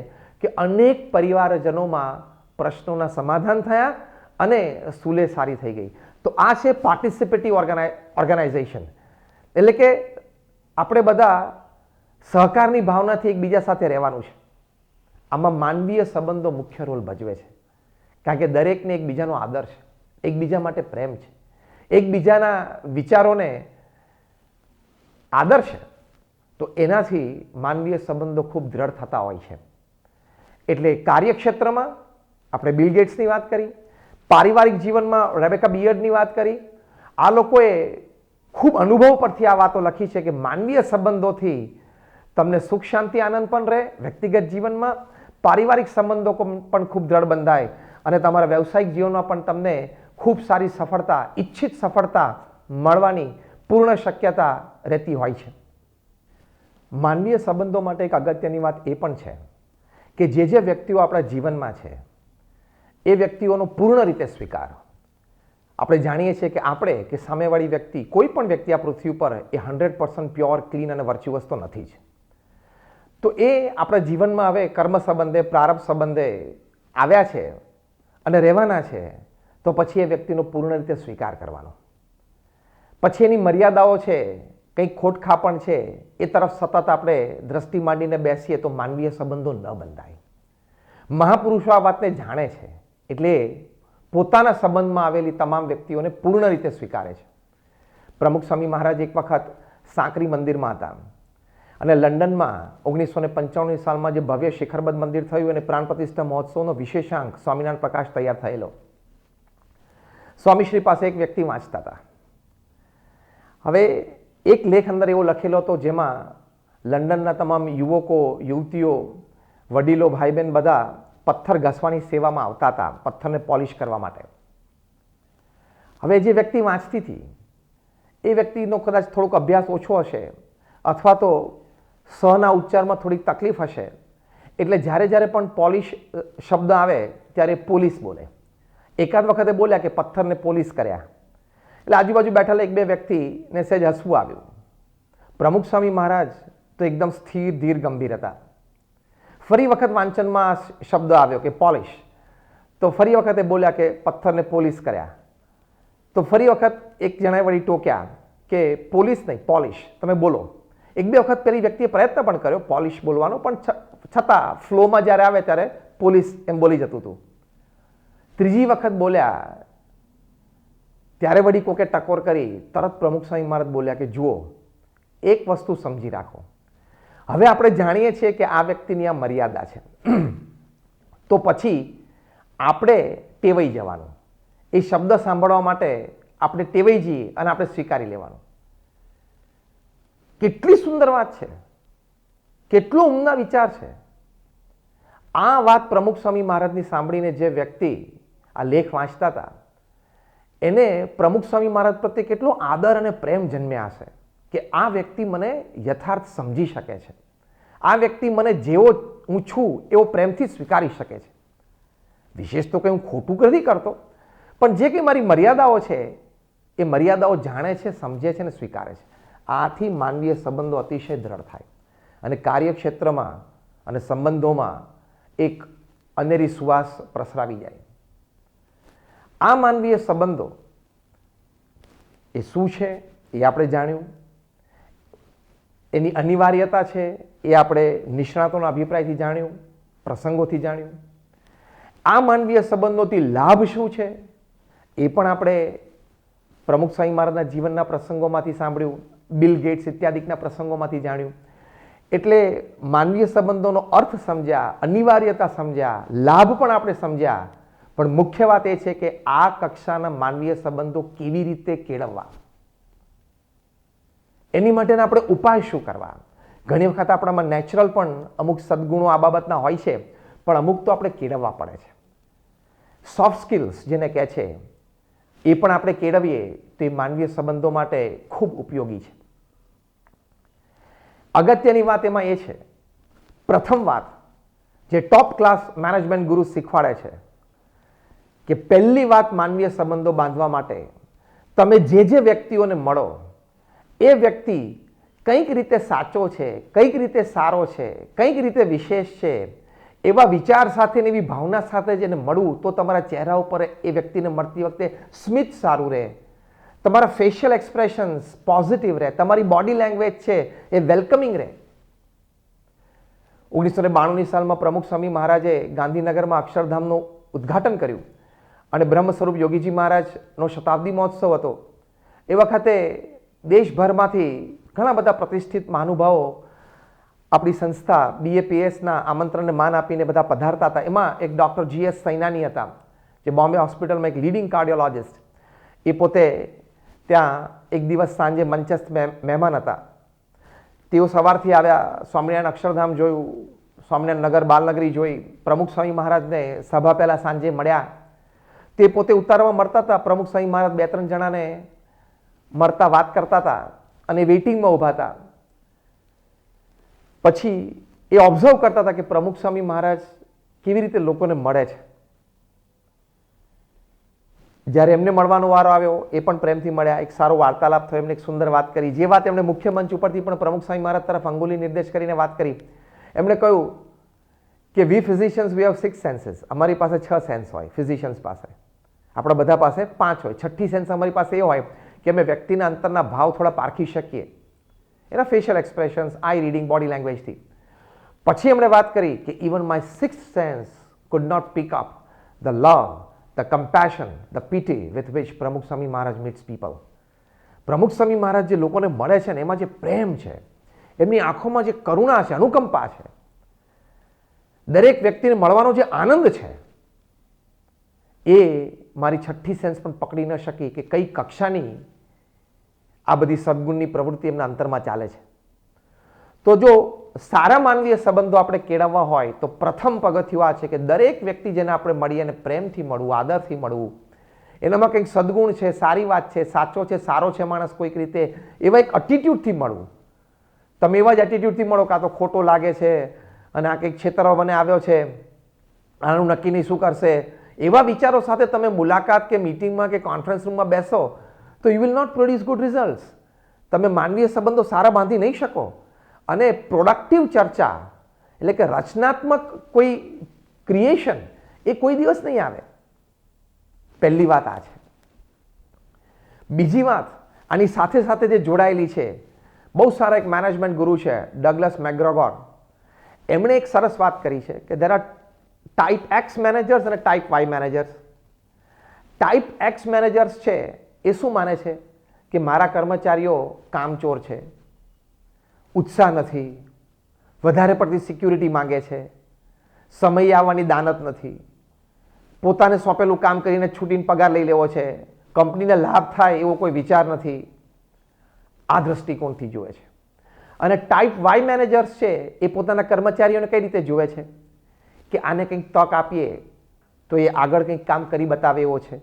કે અનેક પરિવારજનોમાં પ્રશ્નોના સમાધાન થયા અને સુલે સારી થઈ ગઈ. તો આ છે પાર્ટિસિપેટિવ ઓર્ગેનાઇઝેશન. એટલે કે આપણે બધા સહકારની ભાવનાથી એકબીજા સાથે રહેવાનું છે. આમાં માનવીય સંબંધો મુખ્ય રોલ ભજવે છે, કારણ કે દરેકને એકબીજાનો આદર છે, એકબીજા માટે પ્રેમ છે, એકબીજાના વિચારોને આદર છે. તો એનાથી માનવીય સંબંધો ખૂબ દ્રઢ થતા હોય છે. એટલે કાર્યક્ષેત્રમાં આપણે બિલ ગેટ્સની વાત કરી, પારિવારિક જીવનમાં રેબેકા બિયાર્ડની વાત કરી. આ લોકોએ ખૂબ અનુભવ પરથી આ વાતો લખી છે કે માનવીય સંબંધોથી તમને સુખ શાંતિ આનંદ પણ રહે વ્યક્તિગત જીવનમાં, પારિવારિક સંબંધો પણ ખૂબ દ્રઢ બંધાય અને તમારા વ્યવસાયિક જીવનમાં પણ તમને ખૂબ સારી સફળતા, ઈચ્છિત સફળતા મળવાની પૂર્ણ શક્યતા રહેતી હોય છે. માનવીય સંબંધો માટે એક અગત્યની વાત એ પણ છે કે જે વ્યક્તિઓ આપણા જીવનમાં છે એ વ્યક્તિઓનો પૂર્ણ રીતે સ્વીકાર. આપણે જાણીએ છીએ કે આપણે કે સામેવાળી વ્યક્તિ, કોઈ પણ વ્યક્તિ આ પૃથ્વી ઉપર એ 100% પ્યોર, ક્લીન અને વર્ચ્યુઅસ તો નથી જ. તો એ આપણા જીવનમાં હવે કર્મ સંબંધે, પ્રારબ્ધ સંબંધે આવ્યા છે અને રહેવાના છે, તો પછી એ વ્યક્તિનો પૂર્ણ રીતે સ્વીકાર કરવાનો. પછી એની મર્યાદાઓ છે, કંઈક ખોટખાપણ છે, એ તરફ સતત આપણે દ્રષ્ટિ માંડીને બેસીએ તો માનવીય સંબંધો ન બંધાય. મહાપુરુષો આ વાતને જાણે છે, એટલે પોતાના સંબંધમાં આવેલી તમામ વ્યક્તિઓને પૂર્ણ રીતે સ્વીકારે છે. પ્રમુખ સ્વામી મહારાજ એક વખત સાંકરી મંદિરમાં હતા અને લંડનમાં 1995ની સાલમાં જે ભવ્ય શિખરબદ્ધ મંદિર થયું અને પ્રાણ પ્રતિષ્ઠા મહોત્સવનો વિશેષાંક સ્વામિનારાયણ પ્રકાશ તૈયાર થયેલો. સ્વામીશ્રી પાસે એક વ્યક્તિ વાંચતા હતા. હવે એક લેખ અંદર એવો લખેલો હતો જેમાં લંડનના તમામ યુવકો, યુવતીઓ, વડીલો, ભાઈ બહેન બધા પથ્થર ઘસવાની સેવામાં આવતા હતા, પથ્થરને પોલિશ કરવા માટે. હવે જે વ્યક્તિ વાંચતી હતી એ વ્યક્તિનો કદાચ થોડોક અભ્યાસ ઓછો હશે અથવા તો સના ઉચ્ચારમાં થોડીક તકલીફ હશે, એટલે જ્યારે જ્યારે પણ પોલિશ શબ્દ આવે ત્યારે પોલીસ બોલે. એકાદ વખતે બોલ્યા કે પથ્થરને પોલીસ કર્યા, એટલે આજુબાજુ બેઠેલા એક બે વ્યક્તિને સહેજ હસવું આવ્યું. પ્રમુખ સ્વામી મહારાજ તો એકદમ સ્થિર, ધીર, ગંભીર હતા. ફરી વખત વાંચનમાં શબ્દ આવ્યો કે પોલિશ, તો ફરી વખતે બોલ્યા કે પથ્થરને પોલીસ કર્યા. તો ફરી વખત એક જણાએ વળી ટોક્યા કે પોલીસ નહીં, પોલિશ, તમે બોલો. એક બે વખત પેલી વ્યક્તિએ પ્રયત્ન પણ કર્યો પોલિશ બોલવાનો, પણ છતાં ફ્લોમાં જ્યારે આવે ત્યારે પોલીસ એમ બોલી જતું હતું. ત્રીજી વખત બોલ્યા ત્યારે વળી કોકે ટકોર કરી. તરત પ્રમુખ સ્વામી મહારાજ બોલ્યા કે જુઓ, એક વસ્તુ સમજી રાખો, હવે આપણે જાણીએ છીએ કે આ વ્યક્તિની આ મર્યાદા છે, તો પછી આપણે ટેવાઈ જવાનું. એ શબ્દ સાંભળવા માટે આપણે ટેવાઈ જઈએ અને આપણે સ્વીકારી લેવાનું. કેટલી સુંદર વાત છે, કેટલો ઉમદા વિચાર છે. આ વાત પ્રમુખ સ્વામી મહારાજની સાંભળીને જે વ્યક્તિ આ લેખ વાંચતા હતા એને પ્રમુખ સ્વામી મહારાજ પ્રત્યે કેટલો આદર અને પ્રેમ જન્મ્યા હશે કે આ વ્યક્તિ મને યથાર્થ સમજી શકે છે, આ વ્યક્તિ મને જેવો હું છું એવો પ્રેમથી સ્વીકારી શકે છે. વિશેષ તો કંઈ હું ખોટું નથી કરતો, પણ જે કંઈ મારી મર્યાદાઓ છે એ મર્યાદાઓ જાણે છે, સમજે છે અને સ્વીકારે છે. આથી માનવીય સંબંધો અતિશય દ્રઢ થાય અને કાર્યક્ષેત્રમાં અને સંબંધોમાં એક અનેરી સુવાસ પ્રસરાવી જાય. આ માનવીય સંબંધો એ શું છે એ આપણે જાણ્યું. એની અનિવાર્યતા છે એ આપણે નિષ્ણાતોના અભિપ્રાયથી જાણ્યું, પ્રસંગોથી જાણ્યું. આ માનવીય સંબંધોથી લાભ શું છે એ પણ આપણે પ્રમુખ સ્વામી મહારાજના જીવનના પ્રસંગોમાંથી સાંભળ્યું, બિલ ગેટ્સ ઇત્યાદિકના પ્રસંગોમાંથી જાણ્યું. એટલે માનવીય સંબંધોનો અર્થ સમજ્યા, અનિવાર્યતા સમજ્યા, લાભ પણ આપણે સમજ્યા. પણ મુખ્ય વાત એ છે કે આ કક્ષાના માનવીય સંબંધો કેવી રીતે કેળવવા, એની માટેના આપણે ઉપાય શું કરવા. ઘણી વખત આપણામાં નેચરલ પણ અમુક સદગુણો આ બાબતના હોય છે, પણ અમુક તો આપણે કેળવવા પડે છે. સોફ્ટ સ્કિલ્સ જેને કહે છે એ પણ આપણે કેળવીએ તો એ માનવીય સંબંધો માટે ખૂબ ઉપયોગી છે. અગત્યની વાત એમાં એ છે, પ્રથમ વાત જે ટોપ ક્લાસ મેનેજમેન્ટ ગુરુ શીખવાડે છે કે પહેલી વાત માનવીય સંબંધો બાંધવા માટે તમે જે વ્યક્તિઓને મળો એ વ્યક્તિ કંઈક રીતે સાચો છે, કંઈક રીતે સારો છે, કંઈક રીતે વિશેષ છે, એવા વિચાર સાથે ને એવી ભાવના સાથે જેને મળવું તો તમારા ચહેરા ઉપર એ વ્યક્તિને મળતી વખતે સ્મિત સારું રહે, તમારા ફેશિયલ એક્સપ્રેશન્સ પોઝિટિવ રહે, તમારી બોડી લેંગ્વેજ છે એ વેલકમિંગ રહે. 1992ની સાલમાં પ્રમુખ સ્વામી મહારાજે ગાંધીનગરમાં અક્ષરધામનું ઉદ્ઘાટન કર્યું અને બ્રહ્મ સ્વરૂપ યોગીજી મહારાજનો શતાબ્દી મહોત્સવ હતો. એ વખતે દેશભરમાંથી ઘણા બધા પ્રતિષ્ઠિત મહાનુભાવો આપણી સંસ્થા BAPSના આમંત્રણને માન આપીને બધા પધારતા હતા. એમાં એક ડૉક્ટર GS સૈનાની હતા, જે બોમ્બે હોસ્પિટલમાં એક લીડિંગ કાર્ડિયોલોજિસ્ટ. એ પોતે ત્યાં એક દિવસ સાંજે મંચસ્થ મહેમાન હતા. તેઓ સવારથી આવ્યા, સ્વામિનારાયણ અક્ષરધામ જોયું, સ્વામિનારાયણ નગર બાલનગરી જોઈ, પ્રમુખ સ્વામી મહારાજને સભા પહેલાં સાંજે મળ્યા. તે પોતે ઉતારવામાં મળતા હતા. પ્રમુખ સ્વામી મહારાજ 2-3 જણાને મળતા વાત કરતા હતા અને વેઇટિંગમાં ઊભા હતા. પછી એ ઓબ્ઝર્વ કરતા હતા કે પ્રમુખ સ્વામી મહારાજ કેવી રીતે લોકોને મળે છે. જ્યારે એમને મળવાનો વારો આવ્યો એ પણ પ્રેમથી મળ્યા, એક સારો વાર્તાલાપ થયો, એમને એક સુંદર વાત કરી. જે વાત એમણે મુખ્ય મંચ ઉપરથી પણ પ્રમુખ સ્વામી મહારાજ તરફ અંગુલી નિર્દેશ કરીને વાત કરી. એમણે કહ્યું કે વી ફિઝિશિયન્સ વી હેવ 6 સેન્સીસ. અમારી પાસે 6 સેન્સ હોય ફિઝિશિયન્સ પાસે, આપણા બધા પાસે 5 હોય. 6ઠ્ઠી સેન્સ અમારી પાસે એ હોય કે અમે વ્યક્તિના અંતરના ભાવ થોડા પારખી શકીએ, એના facial expressions, eye reading, body લેંગ્વેજથી. પછી એમણે વાત કરી કે even my 6th sense could not pick up the love, the compassion, the piety with which Pramukh Swami Maharaj meets people. પ્રમુખ સ્વામી મહારાજ જે લોકોને મળે છે ને એમાં જે પ્રેમ છે, એમની આંખોમાં જે કરુણા છે, અનુકંપા છે, દરેક વ્યક્તિને મળવાનો જે આનંદ છે, એ મારી 6ઠ્ઠી સેન્સ પણ પકડી ન શકી કે કઈ કક્ષાની આ બધી સદગુણની પ્રવૃત્તિ એમના અંતરમાં ચાલે છે. તો જો સારા માનવીય સંબંધો આપણે કેળવવા હોય તો પ્રથમ પગથિયું આ છે કે દરેક વ્યક્તિ જેને આપણે મળીએ અને પ્રેમથી મળવું, આદરથી મળવું, એનામાં કંઈક સદગુણ છે, સારી વાત છે, સાચો છે, સારો છે માણસ કોઈક રીતે, એવા એક એટીટ્યૂડથી મળવું. તમે એવા જ એટીટ્યૂડથી મળો કાં તો ખોટો લાગે છે અને આ કંઈક છેતરવા મને આવ્યો છે, આનું નક્કી નહીં શું કરશે, એવા વિચારો સાથે તમે મુલાકાત કે મીટિંગમાં કે કોન્ફરન્સ રૂમમાં બેસો તો you will not produce good results. તમે માનવીય સંબંધો સારા બાંધી નહીં શકો. અને પ્રોડક્ટિવ ચર્ચા એટલે કે રચનાત્મક કોઈ ક્રિએશન એ કોઈ દિવસ નહીં આવે. પહેલી વાત આ છે. બીજી વાત આની સાથે સાથે જે જોડાયેલી છે, બહુ સારા એક મેનેજમેન્ટ ગુરુ છે ડગલસ મેકગ્રેગોર. એમણે એક સરસ વાત કરી છે કે there are type X managers અને type Y managers. Type X managers છે એ શું માને છે કે મારા કર્મચારીઓ કામચોર છે, ઉત્સાહ નથી, વધારે પડતી સિક્યુરિટી માંગે છે, સમય આવવાની દાનત નથી, પોતાને સોંપેલું કામ કરીને છૂટીને પગાર લઈ લેવો છે, કંપનીને લાભ થાય એવો કોઈ વિચાર નથી. આ દ્રષ્ટિકોણથી જુએ છે. અને ટાઈપ Y મેનેજર્સ છે એ પોતાના કર્મચારીઓને કઈ રીતે જુએ છે કે આને કંઈક તક આપીએ તો એ આગળ કંઈક કામ કરી બતાવે એવો છે,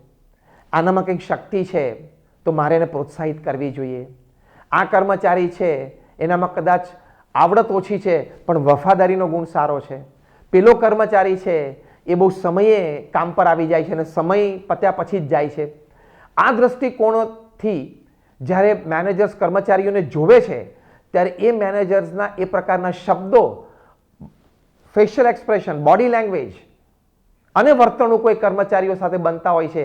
આનામાં કંઈક શક્તિ છે તો મારે એને પ્રોત્સાહિત કરવી જોઈએ. આ કર્મચારી છે એનામાં કદાચ આવડત ઓછી છે પણ વફાદારીનો ગુણ સારો છે, પેલો કર્મચારી છે એ બહુ સમયે કામ પર આવી જાય છે અને સમય પત્યા પછી જ જાય છે. આ દ્રષ્ટિકોણથી જ્યારે મેનેજર્સ કર્મચારીઓને જોવે છે ત્યારે એ મેનેજર્સના એ પ્રકારના શબ્દો, ફેશિયલ એક્સપ્રેશન, બોડી લેંગ્વેજ અને વર્તણૂક કોઈ કર્મચારીઓ સાથે બનતા હોય છે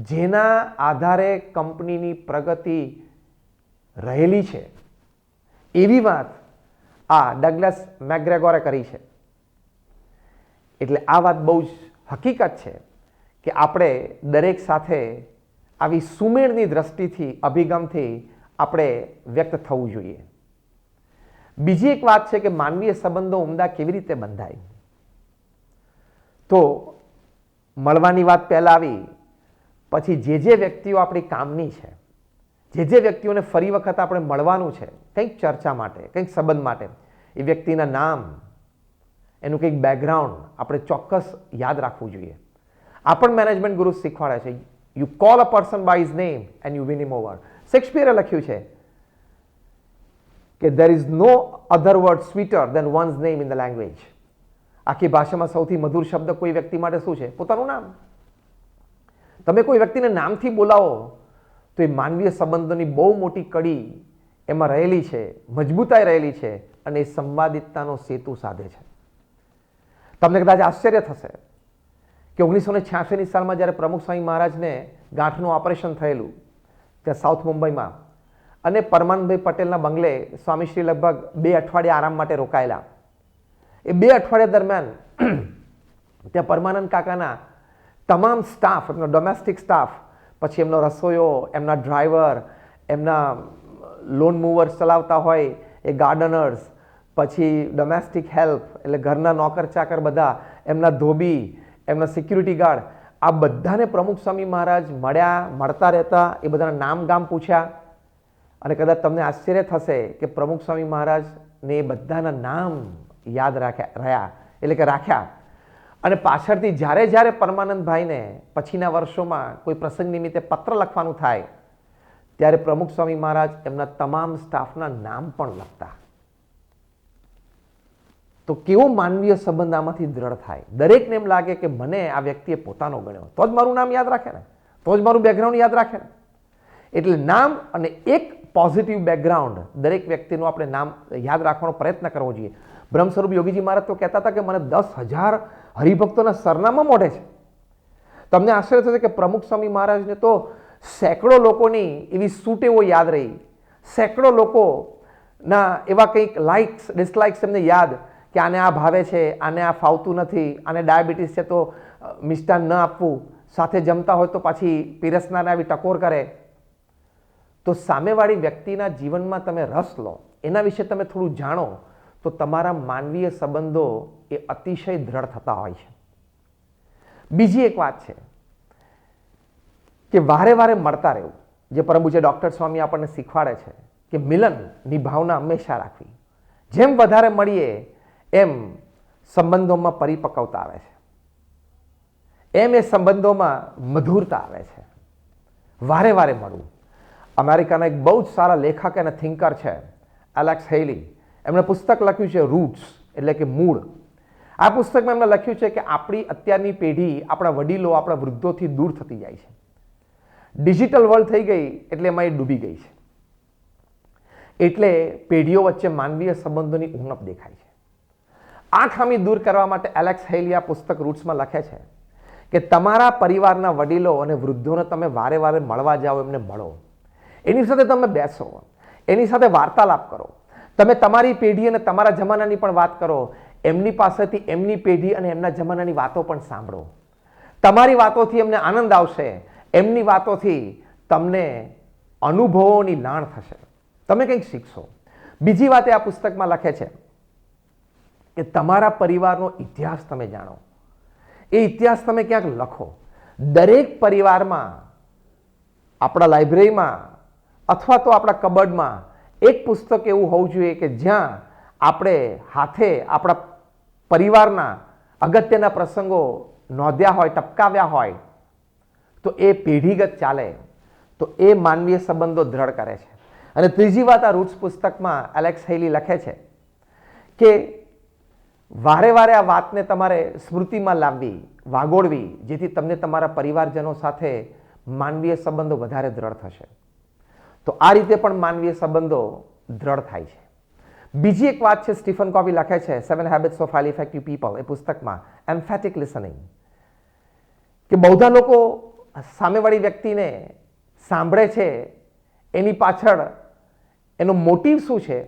જેના આધારે કંપનીની પ્રગતિ રહેલી છે. એવી વાત આ ડગલસ મેકગ્રેગોરે કરી છે. એટલે આ વાત બહુ જ હકીકત છે કે આપણે દરેક સાથે આવી સુમેળની દ્રષ્ટિથી, અભિગમથી આપણે વ્યક્ત થવું જોઈએ. બીજી એક વાત છે કે માનવીય સંબંધો ઉમદા કેવી રીતે બંધાય. તો મળવાની વાત પહેલાં આવી, પછી જે વ્યક્તિઓ આપણી કામની છે, જે વ્યક્તિઓને ફરી વખત આપણે મળવાનું છે કંઈક ચર્ચા માટે, કંઈક સંબંધ માટે, એ વ્યક્તિના નામ, એનું કંઈક બેકગ્રાઉન્ડ આપણે ચોક્કસ યાદ રાખવું જોઈએ. આ પણ મેનેજમેન્ટ ગુરુ શીખવાડે છે. You call a person by his name and you win him over. શેક્સપિયરે લખ્યું છે કે there is no other word sweeter than one's name in the language. આખી ભાષામાં સૌથી મધુર શબ્દ કોઈ વ્યક્તિ માટે શું છે? પોતાનું નામ. તમે કોઈ વ્યક્તિને નામથી બોલાવો તો એ માનવીય સંબંધોની બહુ મોટી કડી એમાં રહેલી છે, મજબૂતાઈ રહેલી છે અને એ સંવાદિતતાનો સેતુ સાધે છે. તમને કદાચ આશ્ચર્ય થશે કે 1986ની સાલમાં જ્યારે પ્રમુખ સ્વામી મહારાજને ગાંઠનું ઓપરેશન થયેલું ત્યાં સાઉથ મુંબઈમાં, અને પરમાનંદભાઈ પટેલના બંગલે સ્વામીશ્રી લગભગ 2 અઠવાડિયા આરામ માટે રોકાયેલા. એ 2 અઠવાડિયા દરમિયાન ત્યાં પરમાનંદ કાકાના તમામ સ્ટાફ, એમનો ડોમેસ્ટિક સ્ટાફ, પછી એમનો રસોઈયો, એમના ડ્રાઈવર, એમના લોન મૂવર્સ ચલાવતા હોય એ ગાર્ડનર્સ, પછી ડોમેસ્ટિક હેલ્પ એટલે ઘરના નોકર ચાકર બધા, એમના ધોબી, એમના સિક્યુરિટી ગાર્ડ, આ બધાને પ્રમુખ સ્વામી મહારાજ મળ્યા, મળતા રહેતા, એ બધાના નામ ગામ પૂછ્યા. અને કદાચ તમને આશ્ચર્ય થશે કે પ્રમુખ સ્વામી મહારાજને એ બધાના નામ યાદ રાખ્યા. અને પાછળથી જ્યારે પરમાનંદભાઈને પછીના વર્ષોમાં કોઈ પ્રસંગ નિમિત્તે પત્ર લખવાનું થાય ત્યારે પ્રમુખ સ્વામી મહારાજ એમના તમામ સ્ટાફના નામ પણ લખતા. તો કેવો માનવીય સંબંધ આમાંથી દ્રઢ થાય. દરેકને એમ લાગે કે મને આ વ્યક્તિએ પોતાનો ગણ્યો, તો જ મારું નામ યાદ રાખે ને, તો જ મારું બેકગ્રાઉન્ડ યાદ રાખે ને. એટલે નામ અને એક પોઝિટિવ બેકગ્રાઉન્ડ દરેક વ્યક્તિનું આપણે નામ યાદ રાખવાનો પ્રયત્ન કરવો જોઈએ. બ્રહ્મ સ્વરૂપ યોગીજી મહારાજ તો કહેતા હતા કે મને 10,000 હરિભક્તોના સરનામા મોઢે છે. તમને આશ્ચર્ય થશે કે પ્રમુખ સ્વામી મહારાજને તો સેંકડો લોકોની એવી સૂટેવો યાદ રહી, સેંકડો લોકોના એવા કંઈક લાઇક્સ ડિસલાઇક્સ એમને યાદ કે આને આ ભાવે છે, આને આ ફાવતું નથી, આને ડાયાબિટીસ છે તો મિષ્ટાન ન આપવું, સાથે જમતા હોય તો પાછી પીરસનારને આવી ટકોર કરે. તો સામેવાળી વ્યક્તિના જીવનમાં તમે રસ લો, એના વિશે તમે થોડું જાણો, તો તમારા માનવીય સંબંધો એ અતિશય દ્રઢ થતા હોય છે. બીજી એક વાત છે કે વારે વારે મળતા રહેવું, જે પરમ પૂજ્ય ડૉક્ટર સ્વામી આપણને શીખવાડે છે કે મિલનની ભાવના હંમેશા રાખવી. જેમ વધારે મળીએ એમ સંબંધોમાં પરિપક્વતા આવે છે, એમ એ સંબંધોમાં મધુરતા આવે છે. વારે વારે મળવું. અમેરિકાના એક બહુ જ સારા લેખક અને થિંકર છે એલેક્સ હેલી. એમણે પુસ્તક લખ્યું છે રૂટ્સ, એટલે કે મૂળ. આ પુસ્તકમાં એમણે લખ્યું છે કે આપણી અત્યારની પેઢી આપણા વડીલો, આપણા વૃદ્ધોથી દૂર થતી જાય છે. ડિજિટલ વર્લ્ડ થઈ ગઈ એટલે એમાં એ ડૂબી ગઈ છે. એટલે પેઢીઓ વચ્ચે માનવીય સંબંધોની ઉણપ દેખાય છે. આ ખામી દૂર કરવા માટે એલેક્સ હેલી આ પુસ્તક રૂટ્સમાં લખે છે કે તમારા પરિવારના વડીલો અને વૃદ્ધોને તમે વારે વારે મળવા જાઓ, એમને મળો, એની સાથે તમે બેસો, એની સાથે વાર્તાલાપ કરો. તમે તમારી પેઢી અને તમારા જમાનાની પણ વાત કરો, એમની પાસેથી એમની પેઢી અને એમના જમાનાની વાતો પણ સાંભળો. તમારી વાતોથી એમને આનંદ આવશે, એમની વાતોથી તમને અનુભવોની લાણ થશે, તમે કંઈક શીખશો. બીજી વાત એ આ પુસ્તકમાં લખે છે કે તમારા પરિવારનો ઇતિહાસ તમે જાણો, એ ઇતિહાસ તમે ક્યાંક લખો. દરેક પરિવારમાં, આપણા લાઇબ્રેરીમાં અથવા તો આપણા કબર્ડમાં એક પુસ્તક એવું હોવું જોઈએ કે જ્યાં આપણે હાથે આપણા પરિવારના અગત્યના પ્રસંગો નોંધ્યા હોય, ટપકાવ્યા હોય, તો એ પેઢીગત ચાલે, તો એ માનવીય સંબંધો દ્રઢ કરે છે. અને ત્રીજી વાત આ રૂટ્સ પુસ્તકમાં એલેક્સ હેલી લખે છે કે વારે વારે આ વાતને તમારે સ્મૃતિમાં લાવવી, વાગોળવી, જેથી તમને તમારા પરિવારજનો સાથે માનવીય સંબંધો વધારે દ્રઢ થશે. તો આ રીતે પણ માનવીય સંબંધો દ્રઢ થાય છે. બીજી એક વાત છે, સ્ટીફન કોવી લખે છે 7 habits of highly effective people, એ પુસ્તકમાં એમ્ફેટિક લિસનિંગ, કે બહુધા લોકો સામેવાળી વ્યક્તિને સાંભળે છે એની પાછળ એનો મોટિવ શું છે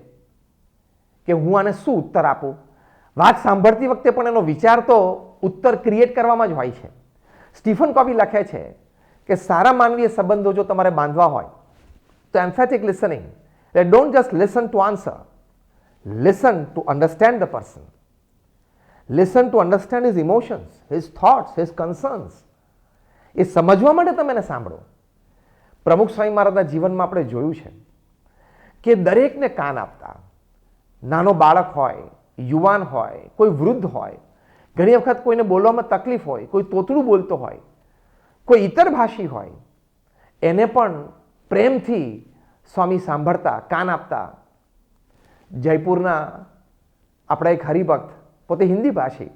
કે હું આને શું ઉત્તર આપું. વાત સાંભળતી વખતે પણ એનો વિચાર તો ઉત્તર ક્રિએટ કરવામાં જ હોય છે. સ્ટીફન કોવી લખે છે કે સારા માનવીય સંબંધો જો તમારે બાંધવા હોય તો emphatic listening, don't just listen to answer, listen to understand the person, listen to understand his emotions, his thoughts, his concerns. એ સમજવા માટે તમે એને સાંભળો. પ્રમુખ સ્વામી મહારાજના જીવનમાં આપણે જોયું છે કે દરેકને કાન આપતા, નાનો બાળક હોય, યુવાન હોય, કોઈ વૃદ્ધ હોય, ઘણી વખત કોઈને બોલવામાં તકલીફ હોય, કોઈ તોતડું બોલતો હોય, કોઈ ઇતર ભાષી હોય, એને પણ પ્રેમથી સ્વામી સાંભળતા, કાન આપતા. જયપુરના આપણા એક હરિભક્ત, પોતે હિન્દી ભાષી,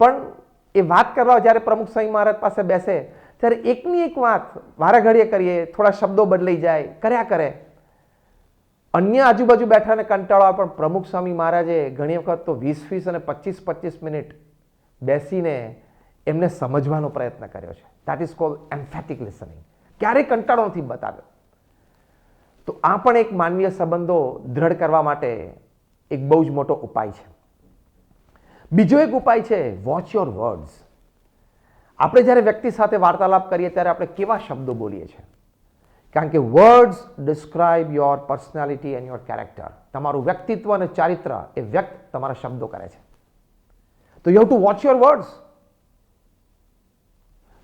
પણ એ વાત કરવા જ્યારે પ્રમુખ સ્વામી મહારાજ પાસે બેસે ત્યારે એકની એક વાત વારે ઘડીએ કરીએ, થોડા શબ્દો બદલાઈ જાય, કર્યા કરે. અન્ય આજુબાજુ બેઠાને કંટાળો આવે, પણ પ્રમુખ સ્વામી મહારાજે ઘણી વખત તો 20 અને 25 મિનિટ બેસીને એમને સમજવાનો પ્રયત્ન કર્યો છે. That is called emphatic listening. ક્યારેય કંટાળો નથી બતાવ્યો. તો આ પણ એક માનવીય સંબંધો દ્રઢ કરવા માટે એક બહુ જ મોટો ઉપાય છે. બીજો એક ઉપાય છે વોચ યોર વર્ડ્સ. આપણે જ્યારે વ્યક્તિ સાથે વાર્તાલાપ કરીએ ત્યારે આપણે કેવા શબ્દો બોલીએ છીએ, કારણ કે words describe your personality and your character. તમારું વ્યક્તિત્વ અને ચારિત્ર એ વ્યક્ત તમારા શબ્દો કરે છે. તો you have to watch your words.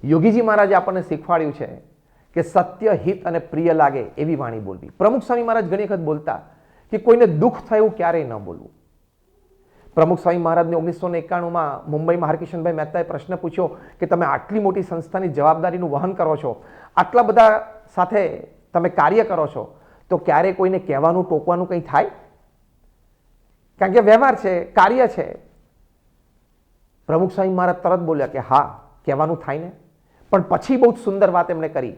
Yogiji મહારાજે આપણને શીખવાડ્યું છે કે સત્ય, હિત અને પ્રિય લાગે એવી વાણી બોલવી. પ્રમુખ સ્વામી મહારાજ ઘણી વખત બોલતા કે કોઈને દુઃખ થયું ક્યારેય ન બોલવું. પ્રમુખ સ્વામી મહારાજને 1991માં મુંબઈમાં હરકિશનભાઈ મહેતાએ પ્રશ્ન પૂછ્યો કે તમે આટલી મોટી સંસ્થાની જવાબદારીનું વહન કરો છો, આટલા બધા સાથે તમે કાર્ય કરો છો, તો ક્યારે કોઈને કહેવાનું, ટોકવાનું કંઈ થાય? કારણ કે વ્યવહાર છે, કાર્ય છે. પ્રમુખ સ્વામી મહારાજ તરત બોલ્યા કે હા, કહેવાનું થાય ને. પણ પછી બહુ જ સુંદર વાત એમણે કરી.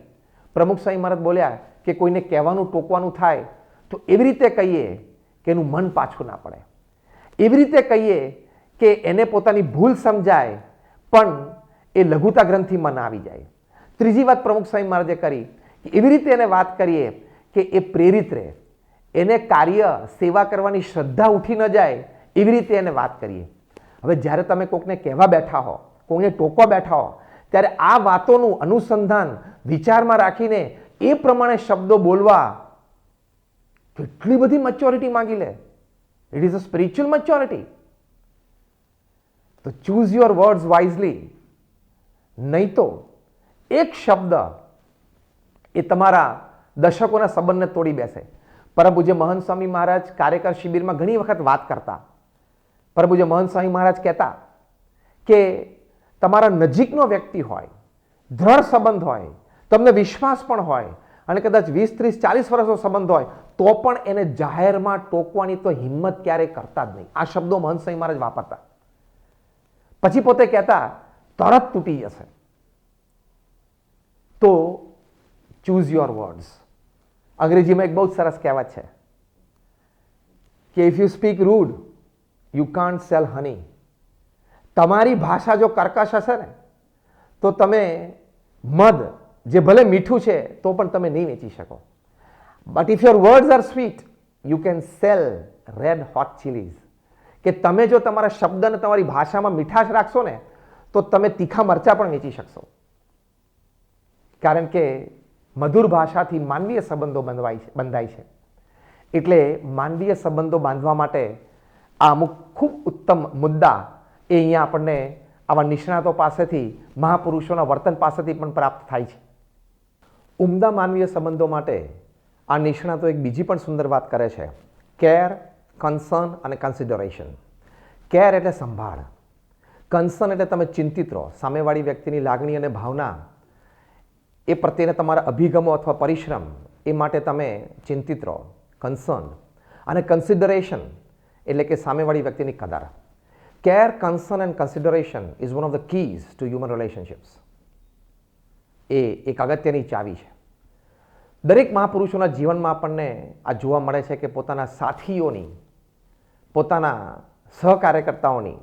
પ્રમુખ સ્વામી મહારાજ બોલ્યા કે કોઈને કહેવાનું, ટોકવાનું થાય તો એવી રીતે કહીએ કે એનું મન પાછું ના પડે, એવી રીતે કહીએ કે એને પોતાની ભૂલ સમજાય પણ એ લઘુતા ગ્રંથિમાં ના આવી જાય. ત્રીજી વાત પ્રમુખ સ્વામી મહારાજે કરી કે એવી રીતે એને વાત કરીએ કે એ પ્રેરિત રહે, એને કાર્ય, સેવા કરવાની શ્રદ્ધા ઉઠી ન જાય, એવી રીતે એને વાત કરીએ. હવે જ્યારે તમે કોકને કહેવા બેઠા હો, કોઈને ટોકવા બેઠા હો, ત્યારે આ વાતોનું અનુસંધાન વિચારમાં રાખીને એ પ્રમાણે શબ્દો બોલવા કેટલી બધી મેચ્યોરિટી માંગી લે. It is a spiritual maturity. તો ચૂઝ યોર વર્ડ્સ વાઇઝલી. નહીં તો એક શબ્દ એ તમારા દશકોના સંબંધને તોડી બેસે. પરમ પૂજ્ય મહંત સ્વામી મહારાજ કાર્યકર શિબિરમાં ઘણી વખત વાત કરતા. પરમ પૂજ્ય મહંત સ્વામી મહારાજ કહેતા કે તમારા નજીકનો વ્યક્તિ હોય, દ્રઢ સંબંધ હોય, તમને વિશ્વાસ પણ હોય અને કદાચ 20, 30, 40 વર્ષનો સંબંધ હોય તો પણ એને જાહેરમાં ટોકવાની તો હિંમત ક્યારેય કરતા જ નહીં. આ શબ્દો મહંત સ્વામી મહારાજ વાપરતા. પછી પોતે કહેતા તરત તૂટી જશે. તો ચૂઝ યોર વર્ડ્સ. અંગ્રેજીમાં એક બહુ જ સરસ કહેવત છે કે if you speak rude you can't sell honey. તમારી ભાષા જો કર્કશ હશે ને તો તમે મધ, જે ભલે મીઠું છે તો પણ તમે નહીં વેચી શકો. But if your words R sweet you can cell red hot chillies. કે તમે જો તમારા શબ્દ અને તમારી ભાષામાં મીઠાશ રાખશો ને તો તમે તીખા મરચાં પણ વેચી શકશો. કારણ કે મધુર ભાષાથી માનવીય સંબંધો બંધાય છે. એટલે માનવીય સંબંધો બાંધવા માટે આ અમુક ખૂબ ઉત્તમ મુદ્દા એ અહીંયા આપણને આવા નિષ્ણાતો પાસેથી, મહાપુરુષોના વર્તન પાસેથી પણ પ્રાપ્ત થાય છે. ઉમદા માનવીય સંબંધો માટે આ નિષ્ણાતો એક બીજી પણ સુંદર વાત કરે છે. કેર, કન્સર્ન અને કન્સિડરેશન. કેર એટલે સંભાળ, કન્સર્ન એટલે તમે ચિંતિત રહો, સામેવાળી વ્યક્તિની લાગણી અને ભાવના એ પ્રત્યેના તમારા અભિગમો અથવા પરિશ્રમ એ માટે તમે ચિંતિત રહો, કન્સર્ન. અને કન્સિડરેશન એટલે કે સામેવાળી વ્યક્તિની કદર. Care, concern and consideration is one of the keys to human relationships. એ એક અગત્યની ચાવી છે. દરેક મહાપુરુષોના જીવનમાં આપણને આ જોવા મળે છે કે પોતાના સાથીઓની, પોતાના સહકાર્યકર્તાઓની,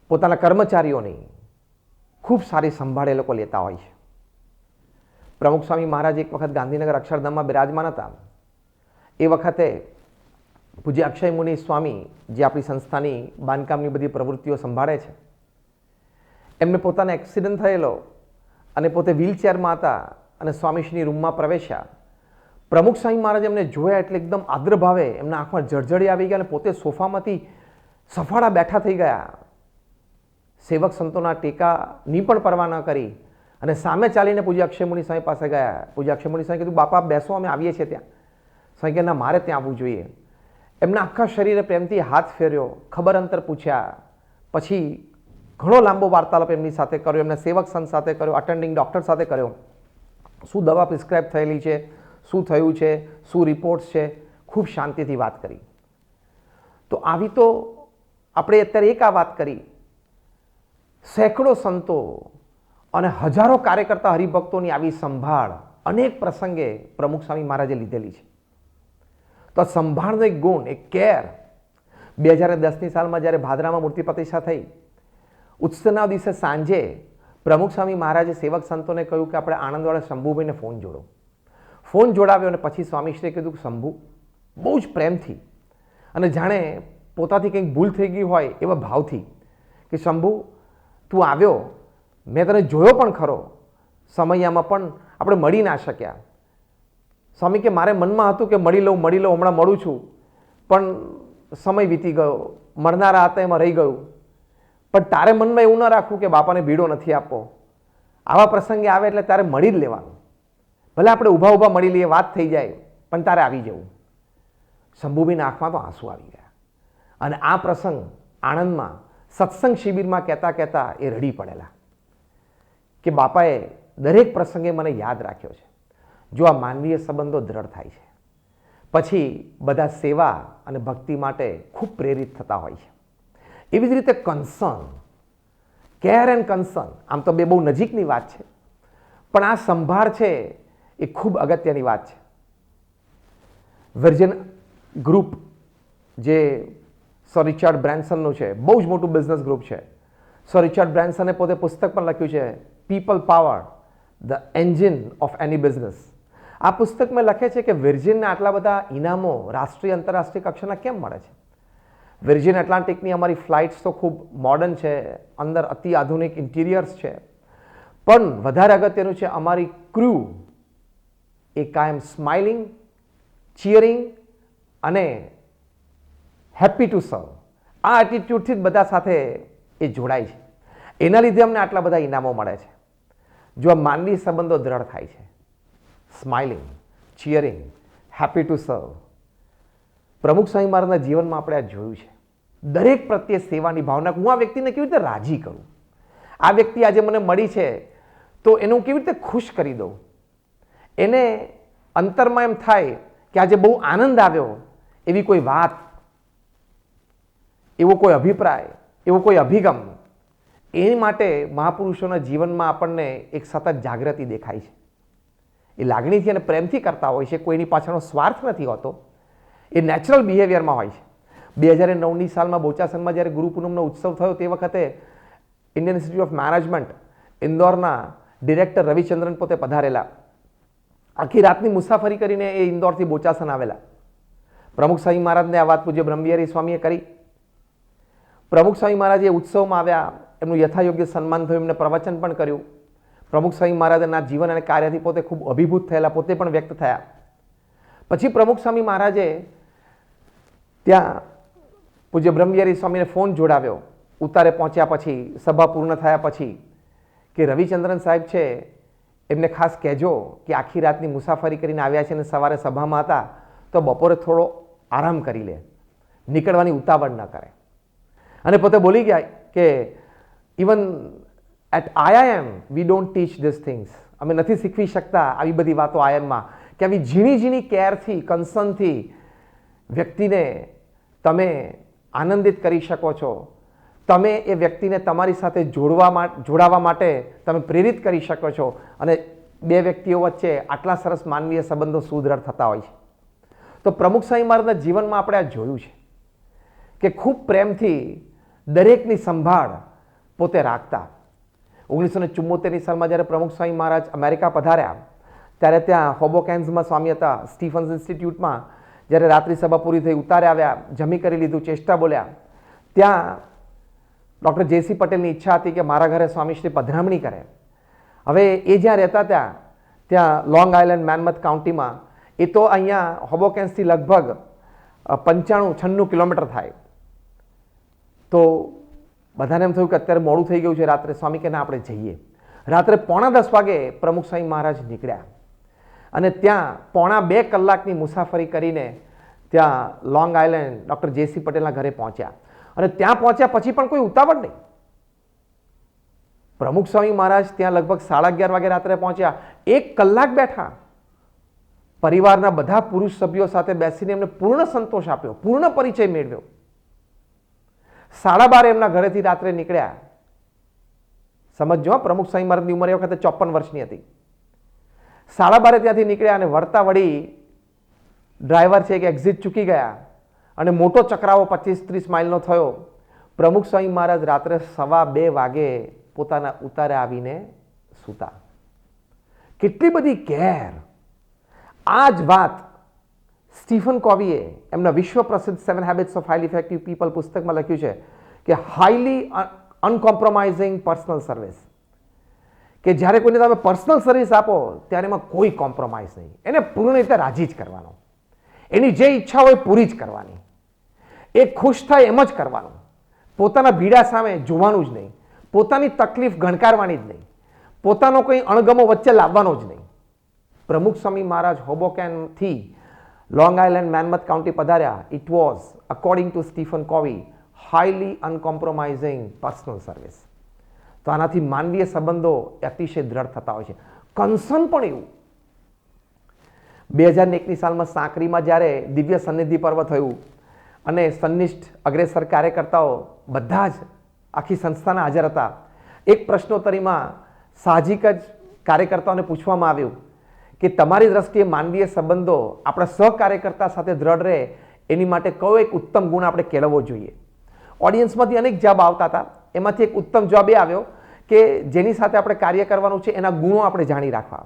પોતાના કર્મચારીઓની ખૂબ સારી સંભાળ એ લોકો લેતા હોય છે. પ્રમુખ સ્વામી મહારાજ એક વખત ગાંધીનગર અક્ષરધામમાં બિરાજમાન હતા. એ વખતે પૂજ્ય અક્ષય મુનિ સ્વામી જે આપણી સંસ્થાની બાંધકામની બધી પ્રવૃત્તિઓ સંભાળે છે, એમને પોતાને એક્સિડન્ટ થયેલો અને પોતે વ્હીલચેરમાં હતા અને સ્વામીશ્રીની રૂમમાં પ્રવેશ્યા. પ્રમુખ સ્વામી મહારાજ એમને જોયા એટલે એકદમ આદ્રભાવે એમના આંખમાં જળજળી આવી ગયા અને પોતે સોફામાંથી સફાળા બેઠા થઈ ગયા. સેવક સંતોના ટેકાની પણ પરવા ન કરી અને સામે ચાલીને પૂજ્ય અક્ષય મુનિ સ્વામી પાસે ગયા. પૂજ્ય અક્ષય મુનિ સ્વામી કીધું, બાપા બેસો, અમે આવીએ છીએ ત્યાં. સ્વામી કે ના, મારે ત્યાં આવવું જોઈએ. એમના આખા શરીરે પ્રેમથી હાથ ફેર્યો, ખબર અંતર પૂછ્યા, પછી ઘણો લાંબો વાર્તાલાપ એમની સાથે કર્યો, એમના સેવક સંત સાથે કર્યો, અટેન્ડિંગ ડૉક્ટર સાથે કર્યો, શું દવા પ્રિસ્ક્રાઇબ થયેલી છે, શું થયું છે, શું રિપોર્ટ્સ છે, ખૂબ શાંતિથી વાત કરી. તો આવી તો આપણે અત્યારે એક આ વાત કરી, સેંકડો સંતો અને હજારો કાર્યકર્તા હરિભક્તોની આવી સંભાળ અનેક પ્રસંગે પ્રમુખ સ્વામી મહારાજે લીધેલી છે. તો સંભાળનો એક ગુણ, એક કેર. 2010ની સાલમાં જ્યારે ભાદરામાં મૂર્તિ પ્રતિષ્ઠા થઈ, ઉત્સવના દિવસે સાંજે પ્રમુખ સ્વામી મહારાજે સેવક સંતોને કહ્યું કે આપણે આણંદવાળા શંભુભાઈને ફોન જોડો. ફોન જોડાવ્યો અને પછી સ્વામીશ્રીએ કીધું કે શંભુ, બહુ જ પ્રેમથી અને જાણે પોતાથી કંઈક ભૂલ થઈ ગઈ હોય એવા ભાવથી, કે શંભુ તું આવ્યો, મેં તને જોયો પણ ખરો, સમયમાં પણ આપણે મળી ના શક્યા. સ્વામી કે મારે મનમાં હતું કે મળી લઉં, હમણાં મળું છું, પણ સમય વીતી ગયો, મળનારા હતા એમાં રહી ગયું. પણ તારે મનમાં એવું ન રાખવું કે બાપાને ભીડો નથી આપવો. આવા પ્રસંગે આવે એટલે તારે મળી જ લેવાનું. ભલે આપણે ઊભા ઊભા મળી લઈએ, વાત થઈ જાય, પણ તારે આવી જવું. શંભુભાઈના આંખમાં તો આંસુ આવી ગયા અને આ પ્રસંગ આણંદમાં સત્સંગ શિબિરમાં કહેતા એ રડી પડેલા કે બાપાએ દરેક પ્રસંગે મને યાદ રાખ્યો છે. જો આ માનવીય સંબંધો દ્રઢ થાય છે, પછી બધા સેવા અને ભક્તિ માટે ખૂબ પ્રેરિત થતા હોય છે. એવી જ રીતે કન્સર્ન, કેર એન્ડ કન્સર્ન, આમ તો બે બહુ નજીકની વાત છે, પણ આ સંભાળ છે એ ખૂબ અગત્યની વાત છે. વર્જિન ગ્રુપ જે સર રિચાર્ડ બ્રેન્સનનું છે, બહુ જ મોટું બિઝનેસ ગ્રુપ છે. સર રિચાર્ડ બ્રેન્સને પોતે પુસ્તક પણ લખ્યું છે, people power, the engine of any business. આ પુસ્તકમાં લખે છે કે વિર્જિનને આટલા બધા ઇનામો રાષ્ટ્રીય આંતરરાષ્ટ્રીય કક્ષાના કેમ મળે છે. વિર્જિન એટલાન્ટિકની અમારી ફ્લાઇટ્સ તો ખૂબ મોડર્ન છે, અંદર અતિ આધુનિક ઇન્ટિરિયર્સ છે, પણ વધારે અગત્યનું છે અમારી ક્રૂ એ કાયમ સ્માઇલિંગ, ચીયરિંગ અને હેપી ટુ સર્વ, આ એટીટ્યુડથી જ બધા સાથે એ જોડાય છે. એના લીધે અમને આટલા બધા ઇનામો મળે છે. જો આ માનવી સંબંધો દ્રઢ થાય છે, સ્માઇલિંગ, ચીયરિંગ, હેપી ટુ સર્વ. પ્રમુખ સ્વામી મહારાજના જીવનમાં આપણે આ જોયું છે. દરેક પ્રત્યે સેવાની ભાવના, હું આ વ્યક્તિને કેવી રીતે રાજી કરું, આ વ્યક્તિ આજે મને મળી છે તો એને હું કેવી રીતે ખુશ કરી દઉં. એને અંતરમાં એમ થાય કે આજે બહુ આનંદ આવ્યો, એવી કોઈ વાત, એવો કોઈ અભિપ્રાય, એવો કોઈ અભિગમ, એ માટે મહાપુરુષોના જીવનમાં આપણને એક સતત જાગૃતિ દેખાય છે. એ લાગણીથી અને પ્રેમથી કરતા હોય છે, કોઈની પાછળનો સ્વાર્થ નથી હોતો, એ નેચરલ બિહેવિયરમાં હોય છે. 2009ની સાલમાં બોચાસનમાં જ્યારે ગુરુ પૂનમનો ઉત્સવ થયો તે વખતે ઇન્ડિયન ઇન્સ્ટિટ્યૂટ ઓફ મેનેજમેન્ટ ઇન્દોરના ડિરેક્ટર રવિચંદ્રન પોતે પધારેલા. આખી રાતની મુસાફરી કરીને એ ઇન્દોરથી બોચાસન આવેલા. પ્રમુખ સ્વામી મહારાજને આ વાત પૂજ્ય બ્રહ્મવિહારી સ્વામીએ કરી. પ્રમુખ સ્વામી મહારાજે ઉત્સવમાં આવ્યા, એમનું યથાયોગ્ય સન્માન થયું, એમને પ્રવચન પણ કર્યું. પ્રમુખ સ્વામી મહારાજના જીવન અને કાર્યથી પોતે ખૂબ અભિભૂત થયેલા, પોતે પણ વ્યક્ત થયા. પછી પ્રમુખ સ્વામી મહારાજે ત્યાં પૂજ્ય બ્રહ્મવિહારી સ્વામીને ફોન જોડાવ્યો. ઉતારે પહોંચ્યા પછી, સભા પૂર્ણ થયા પછી, કે રવિચંદ્રન સાહેબ છે એમને ખાસ કહેજો કે આખી રાતની મુસાફરી કરીને આવ્યા છે અને સવારે સભામાં હતા તો બપોરે થોડો આરામ કરી લે, નીકળવાની ઉતાવળ ન કરે. અને પોતે બોલી ગયા કે even at IIM we don't teach these things, અમે નથી શીખવી શકતા આવી બધી વાતો IIMમાં, કે આવી ઝીણી ઝીણી કેરથી, કન્સર્નથી વ્યક્તિને તમે આનંદિત કરી શકો છો, તમે એ વ્યક્તિને તમારી સાથે જોડાવા માટે તમે પ્રેરિત કરી શકો છો, અને બે વ્યક્તિઓ વચ્ચે આટલા સરસ માનવીય સંબંધો સુદૃઢ થતા હોય છે. તો પ્રમુખ સ્વામી મહારાજના જીવનમાં આપણે આ જોયું છે કે ખૂબ પ્રેમથી દરેકની સંભાળ પોતે રાખતા. 1974ની સાલમાં જ્યારે પ્રમુખ સ્વામી મહારાજ અમેરિકા પધાર્યા ત્યારે ત્યાં હોબોકેન્સમાં સ્વામી હતા, સ્ટીફન્સ ઇન્સ્ટિટ્યૂટમાં, જ્યારે રાત્રિ સભા પૂરી થઈ, ઉતારે આવ્યા, જમી કરી લીધું, ચેષ્ટા બોલ્યા, ત્યાં ડૉક્ટર જે.સી. પટેલની ઈચ્છા હતી કે મારા ઘરે સ્વામીશ્રી પધરામણી કરે. હવે એ જ્યાં રહેતા ત્યાં લોંગ આઇલેન્ડ મેનમથ કાઉન્ટીમાં, એ તો અહીંયા હોબોકેન્સથી લગભગ 95-96 કિલોમીટર થાય. તો બધાને એમ થયું કે અત્યારે મોડું થઈ ગયું છે રાત્રે. સ્વામી કે ના, આપણે જઈએ. રાત્રે 9:45 વાગે પ્રમુખ સ્વામી મહારાજ નીકળ્યા અને ત્યાં 1.5-2 કલાકની મુસાફરી કરીને ત્યાં લોંગ આઇલેન્ડ ડૉક્ટર જે.સી. પટેલના ઘરે પહોંચ્યા. અને ત્યાં પહોંચ્યા પછી પણ કોઈ ઉતાવળ નહીં. પ્રમુખ સ્વામી મહારાજ ત્યાં લગભગ 11:30 વાગે રાત્રે પહોંચ્યા. 1 કલાક બેઠા, પરિવારના બધા પુરુષ સભ્યો સાથે બેસીને એમને પૂર્ણ સંતોષ આપ્યો, પૂર્ણ પરિચય મેળવ્યો. 12:30 એમના ઘરેથી રાત્રે નીકળ્યા. સમજો, પ્રમુખ સ્વામી મહારાજની ઉંમર એ વખતે 54 વર્ષની હતી. 12:30 ત્યાંથી નીકળ્યા અને વળતા વળી ડ્રાઈવર છે કે એક્ઝિટ ચૂકી ગયા અને મોટો ચક્રાવો 25-30 માઇલનો થયો. પ્રમુખ સ્વામી મહારાજ રાત્રે 2:15 વાગે પોતાના ઉતારે આવીને સૂતા. કેટલી બધી કેર! આ જ વાત સ્ટીફન કોવીએ એમના વિશ્વ પ્રસિદ્ધ 7 habits of highly effective people પુસ્તકમાં લખ્યું છે કે હાઈલી અનકોમ્પ્રોમાઇઝિંગ પર્સનલ સર્વિસ, કે જ્યારે કોઈને તમે પર્સનલ સર્વિસ આપો ત્યારે એમાં કોઈ કોમ્પ્રોમાઇઝ નહીં. એને પૂર્ણ રીતે રાજી જ કરવાનો, એની જે ઈચ્છા હોય પૂરી જ કરવાની, એ ખુશ થાય એમ જ કરવાનું, પોતાના ભીડા સામે જોવાનું જ નહીં, પોતાની તકલીફ ગણકારવાની જ નહીં, પોતાનો કોઈ અણગમો વચ્ચે લાવવાનો જ નહીં. પ્રમુખ સ્વામી મહારાજ હોબોકેનથી લોંગ આઇલેન્ડ મેનમથ કાઉન્ટી પધાર્યા. It was according to Stephen Covey highly uncompromising personal service. તો આનાથી માનવીય સંબંધો અતિશય દ્રઢ થતા હોય છે. કન્સર્ન પણ એવું. 2001ની સાલમાં સાંકરીમાં જ્યારે દિવ્ય સન્નિધિ પર્વ થયું અને સન્નિષ્ઠ અગ્રેસર કાર્યકર્તાઓ બધા જ આખી સંસ્થાના હાજર હતા. એક પ્રશ્નોત્તરીમાં સાહજિક જ કાર્યકર્તાઓને પૂછવામાં આવ્યું કે તમારી દ્રષ્ટિએ માનવીય સંબંધો આપણા સહકાર્યકર્તા સાથે દ્રઢ રહે એની માટે કયો એક ઉત્તમ ગુણ આપણે કેળવવો જોઈએ. ઓડિયન્સમાંથી અનેક જવાબ આવતા હતા. એમાંથી એક ઉત્તમ જવાબ એ આવ્યો કે જેની સાથે આપણે કાર્ય કરવાનું છે એના ગુણો આપણે જાણી રાખવા.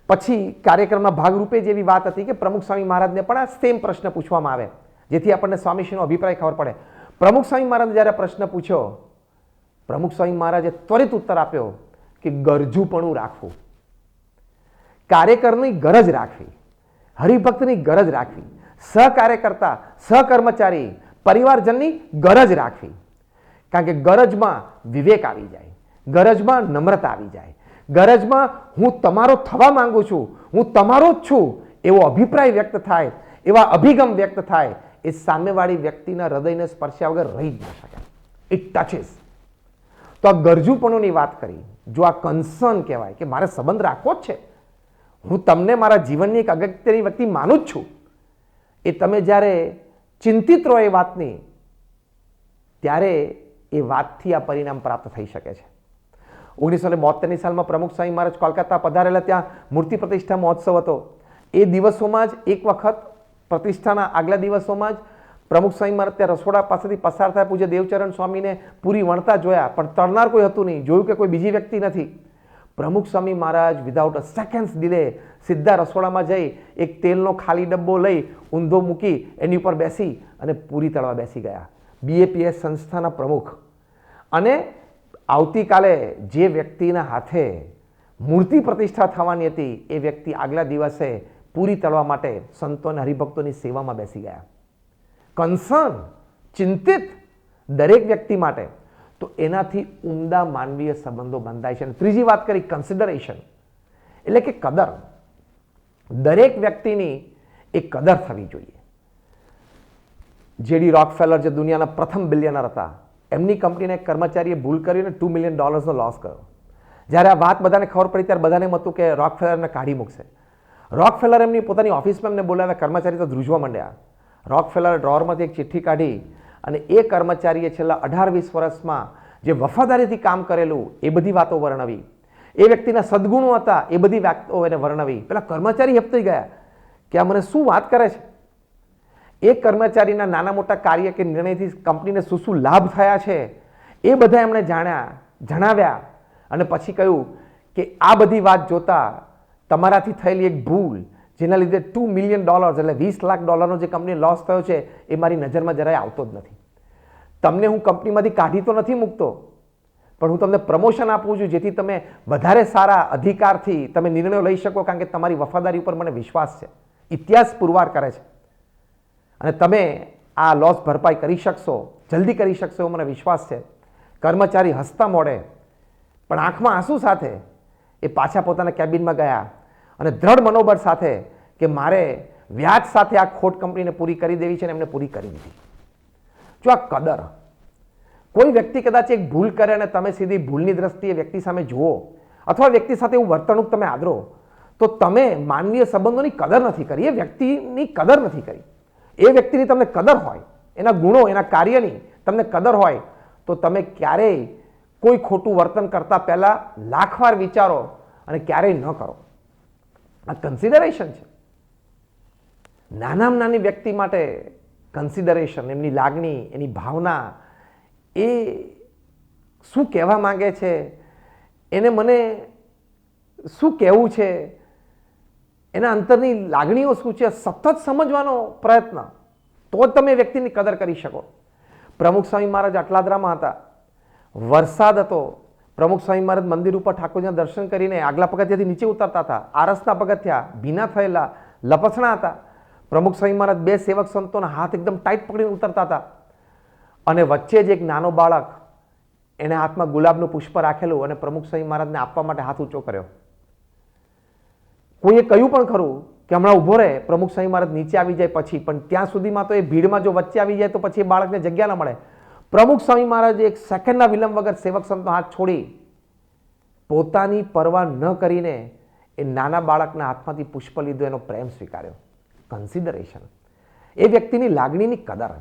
પછી કાર્યક્રમના ભાગરૂપે જેવી વાત હતી કે પ્રમુખ સ્વામી મહારાજને પણ આ સેમ પ્રશ્ન પૂછવામાં આવે જેથી આપણને સ્વામીશ્રીનો અભિપ્રાય ખબર પડે. પ્રમુખ સ્વામી મહારાજે જ્યારે પ્રશ્ન પૂછ્યો, પ્રમુખ સ્વામી મહારાજે ત્વરિત ઉત્તર આપ્યો કે ગરજુપણું રાખવું, કાર્યકરની ગરજ રાખવી, હરિભક્તની ગરજ રાખવી, સહકાર્યકર્તા, સહકર્મચારી, પરિવારજનની ગરજ રાખવી. કારણ કે ગરજમાં વિવેક આવી જાય, ગરજમાં નમ્રતા આવી જાય, ગરજમાં હું તમારો થવા માંગુ છું, હું તમારો જ છું એવો અભિપ્રાય વ્યક્ત થાય, એવા અભિગમ વ્યક્ત થાય, એ સામેવાળી વ્યક્તિના હૃદયને સ્પર્શ્યા વગર રહી જ ન શકે. ઇટ ટચીસ. તો આ ગરજુપણુંની વાત કરી. જો આ કન્સર્ન કહેવાય કે મારે સંબંધ રાખવો જ છે, હું તમને મારા જીવનની એક અગત્યની વ્યક્તિ માનું જ છું, એ તમે જ્યારે ચિંતિત રહો એ વાતની, ત્યારે એ વાતથી આ પરિણામ પ્રાપ્ત થઈ શકે છે. 1972ની સાલમાં પ્રમુખ સ્વામી મહારાજ કોલકાતા પધારેલા. ત્યાં મૂર્તિ પ્રતિષ્ઠા મહોત્સવ હતો. એ દિવસોમાં જ એક વખત પ્રતિષ્ઠાના આગલા દિવસોમાં જ પ્રમુખ સ્વામી મહારાજ ત્યાં રસોડા પાસેથી પસાર થાય. પૂજ્ય દેવચરણ સ્વામીને પૂરી વણતા જોયા, પણ તરનાર કોઈ હતું નહીં. જોયું કે કોઈ બીજી વ્યક્તિ નથી. પ્રમુખ સ્વામી મહારાજ વિધાઉટ અ સેકન્ડ્સ ડિલે સીધા રસોડામાં જઈ એક તેલનો ખાલી ડબ્બો લઈ ઊંધો મૂકી એની ઉપર બેસી અને પૂરી તળવા બેસી ગયા. BAPS સંસ્થાના પ્રમુખ. અને આવતીકાલે જે વ્યક્તિના હાથે મૂર્તિ પ્રતિષ્ઠા થવાની હતી એ વ્યક્તિ આગલા દિવસે પૂરી તળવા માટે સંતો અને હરિભક્તોની સેવામાં બેસી ગયા. કન્સર્ન, ચિંતિત દરેક વ્યક્તિ માટે. તો એનાથી ઉમદા માનવીય સંબંધો બંધાય છે. અને ત્રીજી વાત કરી કન્સિડરેશન, એટલે કે કદર. દરેક વ્યક્તિની એક કદર થવી જોઈએ. JD રોકફેલર જે દુનિયાના પ્રથમ બિલિયનર હતા, એમની કંપનીના એક કર્મચારીએ ભૂલ કરીને $2 મિલિયન લોસ કર્યો. જ્યારે આ વાત બધાને ખબર પડી ત્યારે બધાને એમ હતું કે રોકફેલરને કાઢી મૂકશે. રોકફેલર એમની પોતાની ઓફિસમાં એમને બોલાવ્યા. કર્મચારી તો ધ્રુજવા માંડ્યા. રોકફેલર ડ્રોઅરમાંથી એક ચિઠ્ઠી કાઢી અને એ કર્મચારીએ છેલ્લા 18-20 વર્ષમાં જે વફાદારીથી કામ કરેલું એ બધી વાતો વર્ણવી. એ વ્યક્તિના સદગુણો હતા એ બધી વાતો એને વર્ણવી. પેલા કર્મચારી હેપતાઈ ગયા કે આ મને શું વાત કરે છે. એ કર્મચારીના નાના મોટા કાર્ય કે નિર્ણયથી કંપનીને શું શું લાભ થયા છે એ બધા એમણે જણાવ્યા. અને પછી કહ્યું કે આ બધી વાત જોતા તમારાથી થયેલી એક ભૂલ જેના લીધે $2 મિલિયન એટલે $20 લાખ જે કંપની લોસ થયો છે એ મારી નજરમાં જરાય આવતો જ નથી. તમને હું કંપનીમાંથી કાઢી તો નથી મૂકતો, પણ હું તમને પ્રમોશન આપું છું જેથી તમે વધારે સારા અધિકારથી તમે નિર્ણયો લઈ શકો, કારણ કે તમારી વફાદારી ઉપર મને વિશ્વાસ છે. ઇતિહાસ પુરવાર કરે છે અને તમે આ લોસ ભરપાઈ કરી શકશો, જલ્દી કરી શકશો એવો મને વિશ્વાસ છે. કર્મચારી હસતા મોડે પણ આંખમાં આંસુ સાથે એ પાછા પોતાના કેબિનમાં ગયા અને દ્રઢ મનોબળ સાથે કે મારે વ્યાજ સાથે આ ખોટ કંપનીને પૂરી કરી દેવી છે અને એમને પૂરી કરી દીધી. જો આ કદર, કોઈ વ્યક્તિ કદાચ એક ભૂલ કરે અને તમે સીધી ભૂલની દ્રષ્ટિએ વ્યક્તિ સામે જુઓ અથવા વ્યક્તિ સાથે એવું વર્તણૂક તમે આદરો, તો તમે માનવીય સંબંધોની કદર નથી કરી, એ વ્યક્તિની કદર નથી કરી. એ વ્યક્તિની તમને કદર હોય, એના ગુણો, એના કાર્યની તમને કદર હોય, તો તમે ક્યારેય કોઈ ખોટું વર્તન કરતા પહેલા લાખવાર વિચારો અને ક્યારેય ન કરો. આ કન્સિડરેશન છે. નાનામાં નાની વ્યક્તિ માટે કન્સિડરેશન, એમની લાગણી, એની ભાવના, એ શું કહેવા માંગે છે, એને મને શું કહેવું છે, એના અંતરની લાગણીઓ શું છે, સતત સમજવાનો પ્રયત્ન, તો જ તમે વ્યક્તિની કદર કરી શકો. પ્રમુખ સ્વામી મહારાજ અટલાદરામાં હતા, વરસાદ હતો. પ્રમુખ સ્વામી મહારાજ મંદિર ઉપર ઠાકોરજીના દર્શન કરીને આગલા પગથિયાથી નીચે ઉતરતા હતા. આરસના પગથિયા ભીના થયેલા, લપસણા હતા. પ્રમુખ સ્વામી મહારાજ બે સેવક સંતોના હાથ એકદમ ટાઈટ પકડીને ઉતરતા હતા અને વચ્ચે જ એક નાનો બાળક, એને હાથમાં ગુલાબનું પુષ્પ રાખેલું અને પ્રમુખ સ્વામી મહારાજને આપવા માટે હાથ ઊંચો કર્યો. કોઈએ કહ્યું પણ ખરું કે હમણાં ઊભો રહે, પ્રમુખ સ્વામી મહારાજ નીચે આવી જાય પછી, પણ ત્યાં સુધીમાં તો એ ભીડમાં જો વચ્ચે આવી જાય તો પછી એ બાળકને જગ્યા ન મળે. પ્રમુખ સ્વામી મહારાજે એક સેકન્ડના વિલંબ વગર સેવક સંતનો હાથ છોડી પોતાની પરવા ન કરીને એ નાના બાળકના હાથમાંથી પુષ્પ લીધું, એનો પ્રેમ સ્વીકાર્યો. કન્સિડરેશન, એ વ્યક્તિની લાગણીની કદર.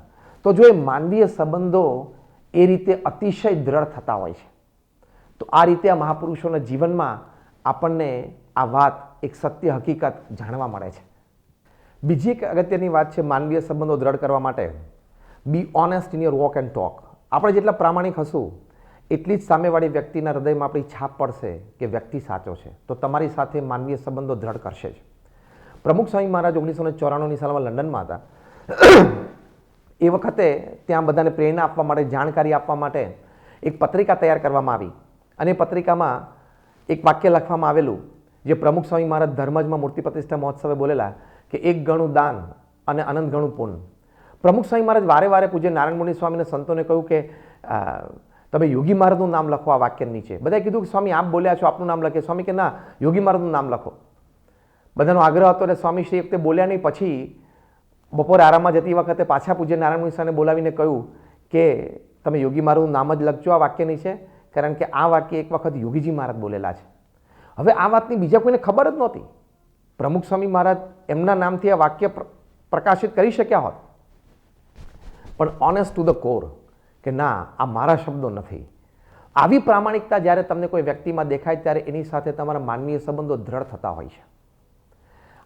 તો જો એ માનવીય સંબંધો એ રીતે અતિશય દ્રઢ થતા હોય છે, તો આ રીતે આ મહાપુરુષોના જીવનમાં આપણને આ વાત, એક સત્ય હકીકત જાણવા મળે છે. બીજી એક અગત્યની વાત છે માનવીય સંબંધો દ્રઢ કરવા માટે, be honest in your walk and talk. આપણે જેટલા પ્રામાણિક હશું એટલી જ સામેવાળી વ્યક્તિના હૃદયમાં આપણી છાપ પડશે કે વ્યક્તિ સાચો છે, તો તમારી સાથે માનવીય સંબંધો દ્રઢ કરશે જ. પ્રમુખ સ્વામી મહારાજ 1994ની સાલમાં લંડનમાં હતા. એ વખતે ત્યાં બધાને પ્રેરણા આપવા માટે, જાણકારી આપવા માટે એક પત્રિકા તૈયાર કરવામાં આવી અને એ પત્રિકામાં એક વાક્ય લખવામાં આવેલું જે પ્રમુખ સ્વામી મહારાજ ધર્મજમાં મૂર્તિ પ્રતિષ્ઠા મહોત્સવે બોલેલા કે 1 ગણું દાન અને અનંત ગણું પુણ્ય. પ્રમુખ સ્વામી મહારાજ વારે વારે પૂજ્ય નારાયણ મુનિ સ્વામીને સંતોને કહ્યું કે તમે યોગી મહારાજનું નામ લખો આ વાક્ય નીચે. બધાએ કીધું કે સ્વામી આપ બોલ્યા છો, આપનું નામ લખે. સ્વામી કે ના, યોગી મહારાજનું નામ લખો. બધાનો આગ્રહ હતો એટલે સ્વામી શ્રી વખતે બોલ્યા નહીં. પછી બપોરે આરામમાં જતી વખતે પાછા પૂજ્ય નારાયણ મુનિ સ્વામીને બોલાવીને કહ્યું કે તમે યોગી મહારાજનું નામ જ લખજો આ વાક્ય નીચે, કારણ કે આ વાક્ય એક વખત યોગીજી મહારાજ બોલેલા છે. હવે આ વાતની બીજા કોઈને ખબર જ નહોતી. પ્રમુખ સ્વામી મહારાજ એમના નામથી આ વાક્ય પ્રકાશિત કરી શક્યા હોત, પણ ઓનેસ્ટ ટુ ધ કોર કે ના, આ મારા શબ્દો નથી. આવી પ્રામાણિકતા જ્યારે તમને કોઈ વ્યક્તિમાં દેખાય ત્યારે એની સાથે તમારા માનવીય સંબંધો દ્રઢ થતા હોય છે.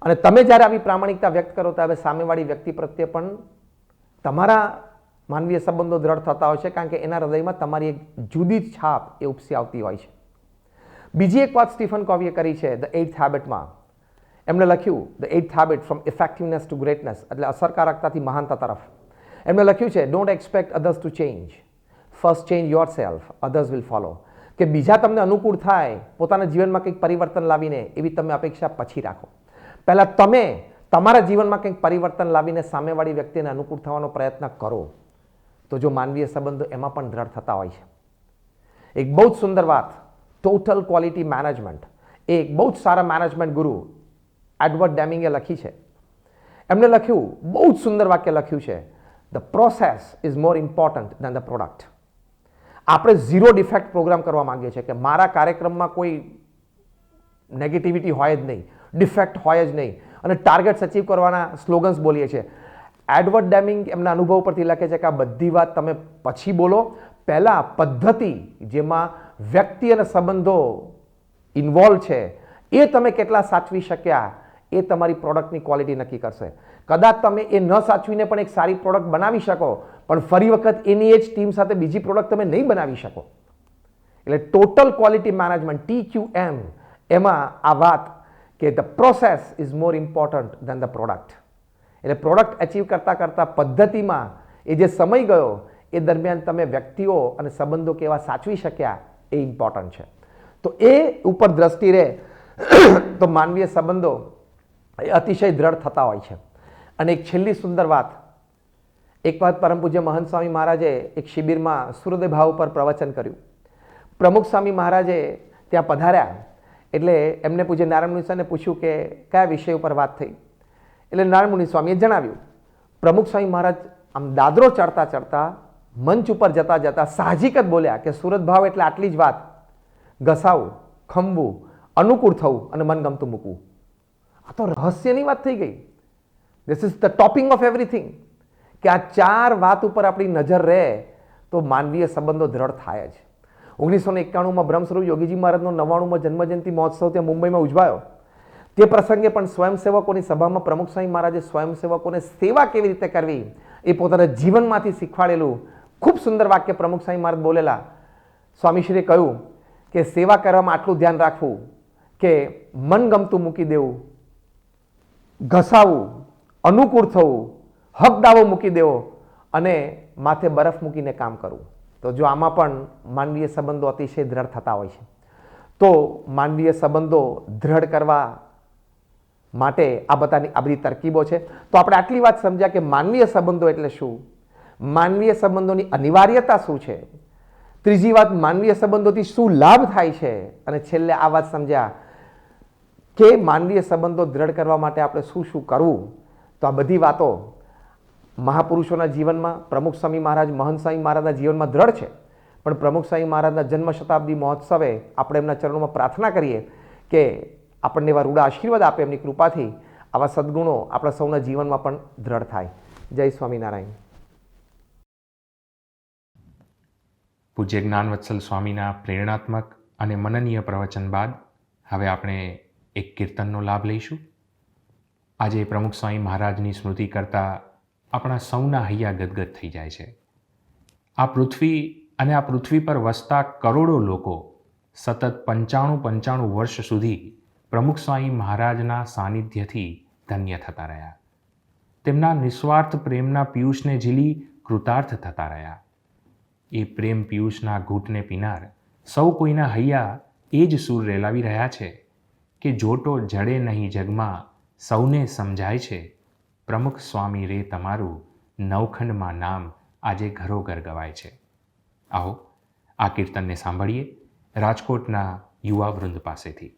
અને તમે જ્યારે આવી પ્રામાણિકતા વ્યક્ત કરો ત્યારે સામેવાળી વ્યક્તિ પ્રત્યે પણ તમારા માનવીય સંબંધો દ્રઢ થતા હોય છે, કારણ કે એના હૃદયમાં તમારી એક જુદી જ છાપ એ ઉપસી આવતી હોય છે. બીજી એક વાત સ્ટીફન કોવીએ કરી છે ધ 8th હેબિટમાં. એમણે લખ્યું the 8th habit from effectiveness to greatness, એટલે અસરકારકતાથી મહાનતા તરફ. એમણે લખ્યું છે don't expect others to change, first change yourself, others will follow. કે બીજા તમને અનુકૂળ થાય, પોતાના જીવનમાં કંઈક પરિવર્તન લાવીને એવી તમે અપેક્ષા પછી રાખો. પહેલાં તમે તમારા જીવનમાં કંઈક પરિવર્તન લાવીને સામેવાળી વ્યક્તિને અનુકૂળ થવાનો પ્રયત્ન કરો, તો જો માનવીય સંબંધો એમાં પણ દ્રઢ થતા હોય છે. એક બહુ જ સુંદર વાત, ટોટલ ક્વોલિટી મેનેજમેન્ટ, એ એક બહુ જ સારા મેનેજમેન્ટ ગુરુ એડવર્ડ ડેમિંગે લખી છે. એમણે લખ્યું, બહુ જ સુંદર વાક્ય લખ્યું છે, the process is more important then the product. આપણે ઝીરો ડિફેક્ટ પ્રોગ્રામ કરવા માંગીએ છીએ કે મારા કાર્યક્રમમાં કોઈ નેગેટિવિટી હોય જ નહીં, ડિફેક્ટ હોય જ નહીં, અને ટાર્ગેટ્સ અચીવ કરવાના સ્લોગન્સ બોલીએ છીએ. એડવર્ડ ડેમિંગ એમના અનુભવ પરથી લખે છે કે આ બધી વાત તમે પછી બોલો, પહેલાં પદ્ધતિ જેમાં વ્યક્તિ અને સંબંધો ઇન્વોલ્વ છે એ તમે કેટલા સાચવી શક્યા એ તમારી પ્રોડક્ટની ક્વોલિટી નક્કી કરશે. કદાચ તમે એ ન સાચવીને પણ એક સારી પ્રોડક્ટ બનાવી શકો, પણ ફરી વખત એની એ જ ટીમ સાથે બીજી પ્રોડક્ટ તમે નહીં બનાવી શકો. એટલે ટોટલ ક્વોલિટી મેનેજમેન્ટ TQM, એમાં આ વાત કે the process is more important then the product. એટલે પ્રોડક્ટ અચીવ કરતાં કરતાં પદ્ધતિમાં એ જે સમય ગયો એ દરમિયાન તમે વ્યક્તિઓ અને સંબંધો કેવા સાચવી શક્યા એ ઇમ્પોર્ટન્ટ છે. તો એ ઉપર દ્રષ્ટિ રહે તો માનવીય સંબંધો એ અતિશય દ્રઢ થતા હોય છે. અને એક છેલ્લી સુંદર વાત, એક વખત પરમ પૂજ્ય મહંત સ્વામી મહારાજે એક શિબિરમાં સૂર્યોદય ભાવ ઉપર પ્રવચન કર્યું. પ્રમુખ સ્વામી મહારાજે ત્યાં પધાર્યા એટલે એમને પૂજ્ય નારાયણ મુનિ સ્વામીને પૂછ્યું કે કયા વિષય ઉપર વાત થઈ. એટલે નારાયણ મુનિ સ્વામીએ જણાવ્યું. પ્રમુખ સ્વામી મહારાજ આમ દાદરો ચડતા ચડતા મંચ ઉપર જતા જતા સાહજિક જ બોલ્યા કે સુરત ભાવ એટલે આટલી જ વાત, ઘસાવું, ખંભવું, અનુકૂળ થવું અને મનગમતું મૂકવું. આ તો રહસ્યની વાત થઈ ગઈ. This is the topping of everything. કે આ 4 વાત ઉપર આપણી નજર રહે તો માનવીય સંબંધો દ્રઢ થાય જ. 1991માં બ્રહ્મસ્વરૂપ યોગીજી મહારાજનો 99મો જન્મજયંતિ મહોત્સવ ત્યાં મુંબઈમાં ઉજવાયો. તે પ્રસંગે પણ સ્વયંસેવકોની સભામાં પ્રમુખ સ્વામી મહારાજે સ્વયંસેવકોને સેવા કેવી રીતે કરવી એ પોતાના જીવનમાંથી શીખવાડેલું ખૂબ સુંદર વાક્ય પ્રમુખ સ્વામી મહારાજ બોલેલા. સ્વામીશ્રીએ કહ્યું કે સેવા કરવામાં આટલું ધ્યાન રાખવું કે મનગમતું મૂકી દેવું, ઘસાવું, અનુકૂળ થવું, હક દાવો મૂકી દેવો અને માથે બરફ મૂકીને કામ કરવું. તો જો આમાં પણ માનવીય સંબંધો અતિશય દ્રઢ થતા હોય છે. તો માનવીય સંબંધો દ્રઢ કરવા માટે આ બધી તરકીબો છે. તો આપણે આટલી વાત સમજ્યા કે માનવીય સંબંધો એટલે શું, માનવીય સંબંધોની અનિવાર્યતા શું છે, ત્રીજી વાત માનવીય સંબંધોથી શું લાભ થાય છે, અને છેલ્લે આ વાત સમજ્યા કે માનવીય સંબંધો દ્રઢ કરવા માટે આપણે શું શું કરવું. તો આ બધી વાતો મહાપુરુષોના જીવનમાં, પ્રમુખ સ્વામી મહારાજ, મહંત સ્વામી મહારાજના જીવનમાં દ્રઢ છે. પણ પ્રમુખ સ્વામી મહારાજના જન્મ શતાબ્દી મહોત્સવે આપણે એમના ચરણોમાં પ્રાર્થના કરીએ કે આપણને એવા રૂડા આશીર્વાદ આપે, એમની કૃપાથી આવા સદ્ગુણો આપણા સૌના જીવનમાં પણ દ્રઢ થાય. જય સ્વામિનારાયણ. પૂજ્ય જ્ઞાનવત્સલ સ્વામીના પ્રેરણાત્મક અને મનનીય પ્રવચન બાદ હવે આપણે એક કીર્તનનો લાભ લઈશું. આજે પ્રમુખ સ્વામી મહારાજની સ્મૃતિ કરતાં આપણા સૌના હૈયા ગદગદ થઈ જાય છે. આ પૃથ્વી અને આ પૃથ્વી પર વસતા કરોડો લોકો સતત 95 વર્ષ સુધી પ્રમુખ સ્વામી મહારાજના સાનિધ્યથી ધન્ય થતા રહ્યા. તેમના નિસ્વાર્થ પ્રેમના પિયુષને ઝીલી કૃતાર્થ થતા રહ્યા. એ પ્રેમ પિયુષના ઘૂંટને પીનાર સૌ કોઈના હૈયા એ જ સૂર રેલાવી રહ્યા છે કે જોટો જડે નહીં જગમાં સૌને સમજાય છે, પ્રમુખ સ્વામી રે તમારું નવખંડમાં નામ આજે ઘરોઘર ગવાય છે. આવો આ કીર્તનને સાંભળીએ રાજકોટના યુવા વૃંદ પાસેથી.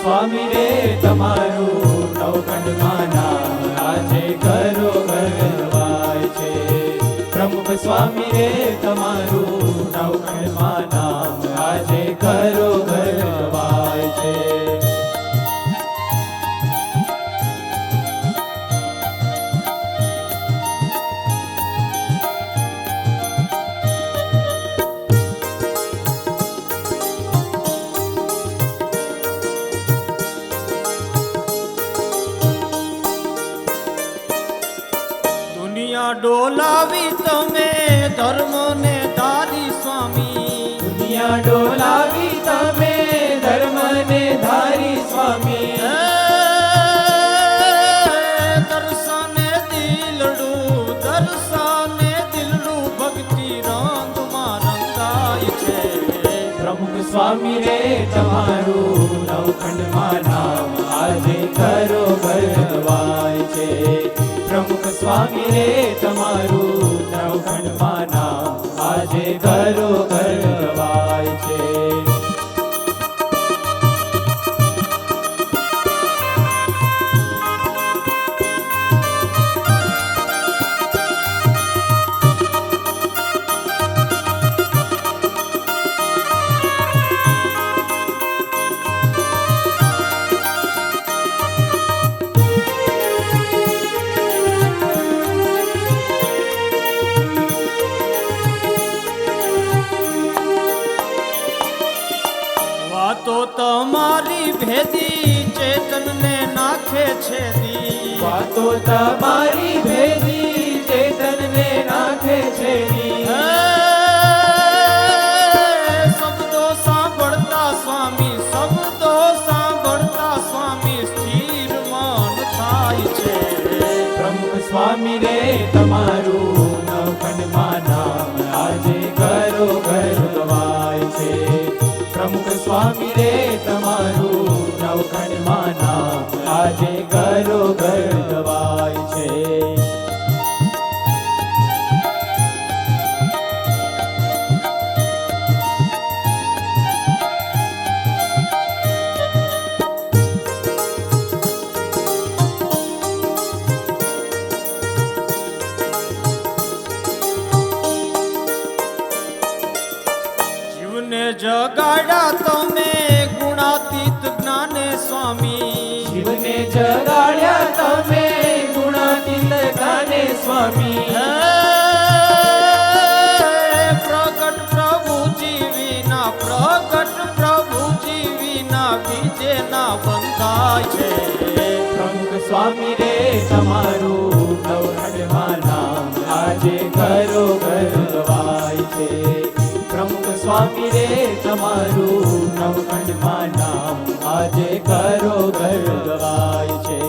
સ્વામી રે તમારું નવખંડમાં નામ આજે ઘરોઘર ગવાય છે. પ્રમુખ સ્વામી રે તમારું નવખંડમાં નામ આજે ઘરોઘર ગવાય છે. ડોલાવી તમે ધર્મને ધારી સ્વામી, દુનિયા ડોલાવી તમે ધર્મને ધારી સ્વામી. દર્શને દિલડું ભક્તિ રંગમાં રંગાય છે. પ્રમુખ સ્વામી રે તમારું નવખંડમાં નામ આજે ઘરોઘર ગવાય છે. પ્રમુખ સ્વામી રે તમારું નવખંડમાં નામ આજે ઘરોઘર ગવાય છે. વાતો તમારી ભેદી ચેતનને નાખે છેડી. શબ્દો સાંભળતા સ્વામી, શબ્દો સાંભળતા સ્વામી સ્થિર મન થાય છે. પ્રમુખ સ્વામી રે તમારું નવખંડમાં નામ આજે ઘરો ઘર ગવાય છે. પ્રમુખ સ્વામી રે તમારું નવખંડમાં નામ આજે ઘરો ઘર ગવાય છે. જીવને જગાડ્યા તમે ગુણાતીત જ્ઞાને સ્વામી. શિવને જગાડ્યા તમે ગુણાતીત જ્ઞાને સ્વામી. પ્રગટ પ્રભુજી વિના, પ્રગટ પ્રભુજી વિના બીજે ના બંધાય છે. પ્રમુખ સ્વામી રે તમારું નવખંડમાં નામ આજે ઘરો ઘર ગવાય છે. પ્રમુખ સ્વામી રે તમારું નવખંડમાં નામ આજે ઘરો ઘર ગવાય છે.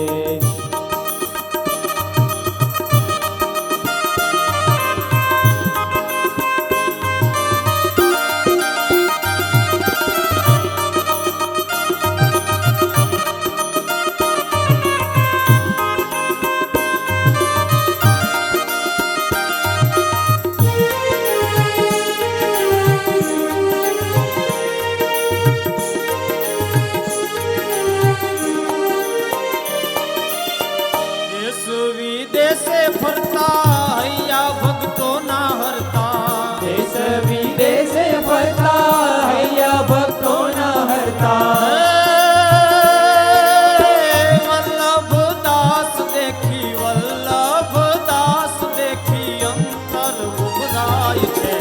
દેશ વિદેશે ફરતા હૈયા ભક્તો ના હરતા. દેશ વિદેશે ફરતા હૈયા ભક્તોના હરતા. વલ્લભદાસ દેખી, વલ્લભદાસ દેખી અંતર ઉભરાય છે.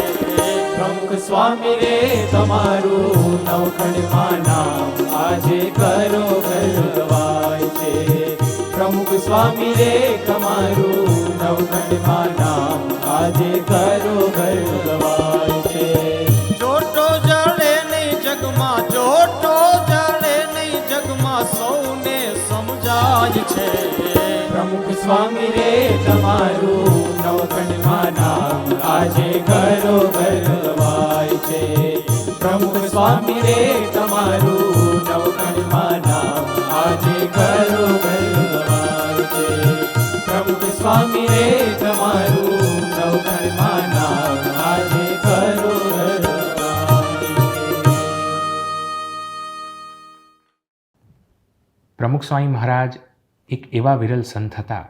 પ્રમુખ સ્વામી રે તમારું નવખંડમાં નામ આજે ઘરો ઘર ગવાય છે. પ્રમુખ સ્વામી રે તમારું નવખંડમાં નામ આજે ઘરો ઘર ગવાય છે. જોટો જળે નહીં જગમાં, જોટો જળે નહીં જગમાં સૌને સમજાય છે. પ્રમુખ સ્વામી રે તમારું નવખંડમાં નામ આજે ઘરો ઘર ગવાય છે. પ્રમુખ સ્વામી રે તમારું નવખંડમાં નામ આજે ઘરો ઘર ગવાય છે. પ્રમુખ સ્વામી રે તમારું નવખંડમાં નામ આજે ઘરો ઘર ગવાય છે. પ્રમુખ સ્વામી મહારાજ એક એવા વિરલ સંત હતા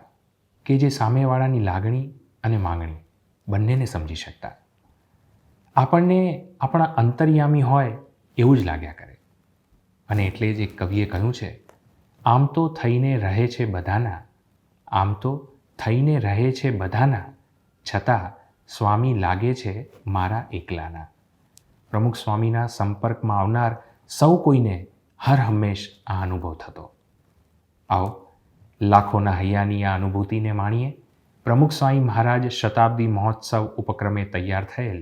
કે જે સામેવાળાની લાગણી અને માંગણી બંનેને સમજી શકતા. આપણને આપણા અંતર્યામી હોય એવું જ લાગ્યા કરે. અને એટલે જ એક કવિએ કહ્યું છે, આમ તો થઈને રહે છે બધાના, આમ તો થઈને રહે છે બધાના, છતાં સ્વામી લાગે છે મારા એકલાના. પ્રમુખ સ્વામીના સંપર્કમાં આવનાર સૌ કોઈને હર હંમેશ આ અનુભવ થતો. આવો લાખોના હૈયાની આ અનુભૂતિને માણીએ. પ્રમુખ સ્વામી મહારાજ શતાબ્દી મહોત્સવ ઉપક્રમે તૈયાર થયેલ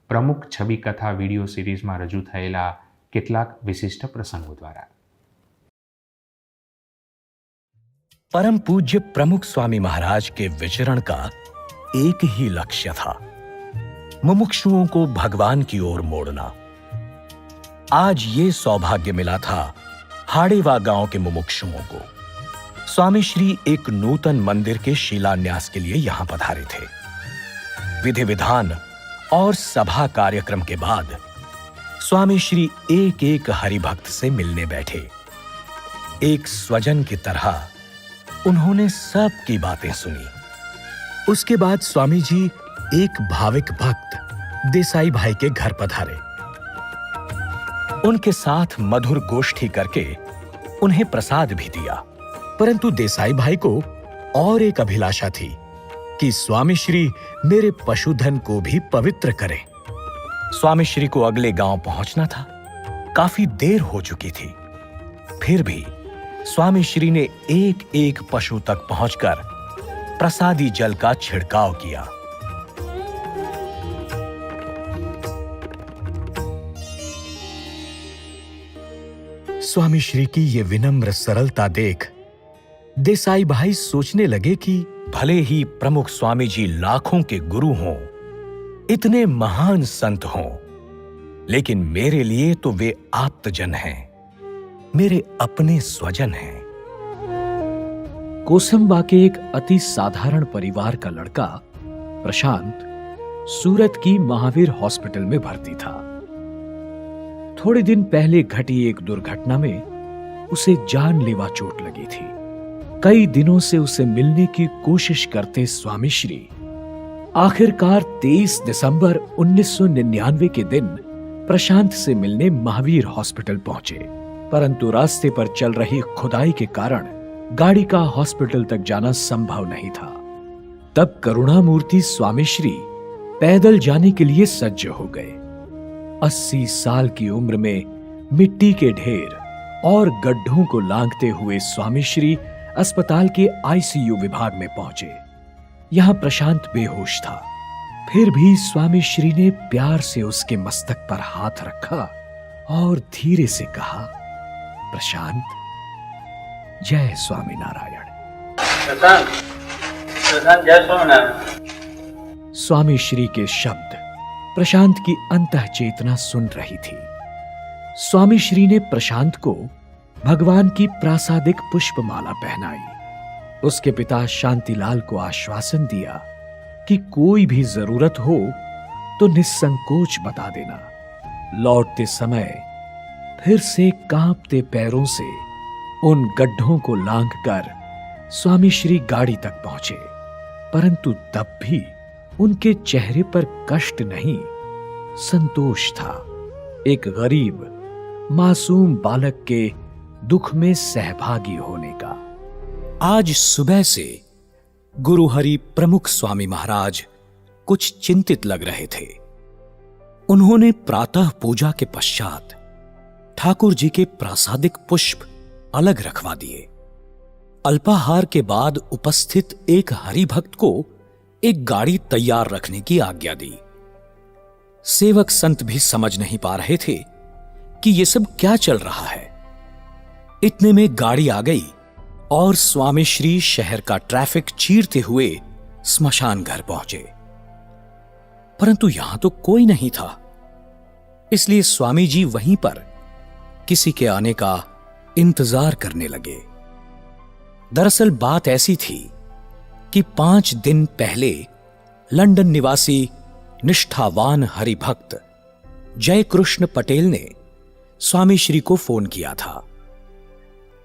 પ્રમુખ છબી કથા વિડીયો સિરીઝમાં રજૂ થયેલા કેટલાક વિશિષ્ટ પ્રસંગો દ્વારા. परम पूज्य प्रमुख स्वामी महाराज के विचरण का एक ही लक्ष्य था, मुमुक्षुओं को भगवान की ओर मोड़ना. आज ये सौभाग्य मिला था हाड़ेवा गांव के मुमुक्षुओं को. स्वामी श्री एक नूतन मंदिर के शिलान्यास के लिए यहां पधारे थे. विधि विधान और सभा कार्यक्रम के बाद स्वामी श्री एक एक हरिभक्त से मिलने बैठे. एक स्वजन की तरह उन्होंने सबकी बातें सुनी. उसके बाद स्वामी जी एक भाविक भक्त देसाई भाई के घर पधारे. उनके साथ मधुर गोष्ठी करके उन्हें प्रसाद भी दिया. परंतु देसाई भाई को और एक अभिलाषा थी कि स्वामी श्री मेरे पशुधन को भी पवित्र करें. स्वामी श्री को अगले गांव पहुंचना था. काफी देर हो चुकी थी. फिर भी स्वामी श्री ने एक एक पशु तक पहुंचकर प्रसादी जल का छिड़काव किया। स्वामी श्री की ये विनम्र सरलता देख देसाई भाई सोचने लगे कि भले ही प्रमुख स्वामी जी लाखों के गुरु हों, इतने महान संत हों, लेकिन मेरे लिए तो वे आप्तजन हैं, मेरे अपने स्वजन हैं। कोसंबा के एक अति साधारण परिवार का लड़का प्रशांत सूरत की महावीर हॉस्पिटल में भर्ती था। थोड़े दिन पहले घटी एक दुर्घटना में उसे जानलेवा चोट लगी थी। कई दिनों से उसे मिलने की कोशिश करते स्वामी श्री आखिरकार 23 दिसंबर 1999 के दिन प्रशांत से मिलने महावीर हॉस्पिटल पहुंचे, परंतु रास्ते पर चल रही खुदाई के कारण गाड़ी का हॉस्पिटल तक जाना संभव नहीं था। तब करुणामूर्ति स्वामी श्री पैदल जाने के लिए सज्ज हो गए। 80 साल की उम्र में मिट्टी के ढेर और गड्ढों को लांघते हुए स्वामी श्री अस्पताल के आईसीयू विभाग में पहुंचे। यहां प्रशांत बेहोश था, फिर भी स्वामी श्री ने प्यार से उसके मस्तक पर हाथ रखा और धीरे से कहा, प्रशांत, जय स्वामी नारायण। जय स्वामीनारायण। स्वामी श्री के शब्द प्रशांत की अंतः चेतना सुन रही थी। स्वामी श्री ने प्रशांत को भगवान की प्रासादिक पुष्पमाला पहनाई। उसके पिता शांतिलाल को आश्वासन दिया कि कोई भी जरूरत हो तो निसंकोच बता देना। लौटते समय फिर से कांपते पैरों से उन गड्ढों को लांघकर स्वामी श्री गाड़ी तक पहुंचे, परंतु तब भी उनके चेहरे पर कष्ट नहीं, संतोष था। एक गरीब मासूम बालक के दुख में सहभागी होने का। आज सुबह से गुरुहरि प्रमुख स्वामी महाराज कुछ चिंतित लग रहे थे। उन्होंने प्रातः पूजा के पश्चात ठाकुर जी के प्रासादिक पुष्प अलग रखवा दिए। अल्पाहार के बाद उपस्थित एक हरिभक्त को एक गाड़ी तैयार रखने की आज्ञा दी। सेवक संत भी समझ नहीं पा रहे थे कि यह सब क्या चल रहा है। इतने में गाड़ी आ गई और स्वामी श्री शहर का ट्रैफिक चीरते हुए स्मशान घर पहुंचे, परंतु यहां तो कोई नहीं था। इसलिए स्वामी जी वहीं पर किसी के आने का इंतजार करने लगे। दरअसल बात ऐसी थी कि 5 दिन पहले लंदन निवासी निष्ठावान हरिभक्त जयकृष्ण पटेल ने स्वामी श्री को फोन किया था।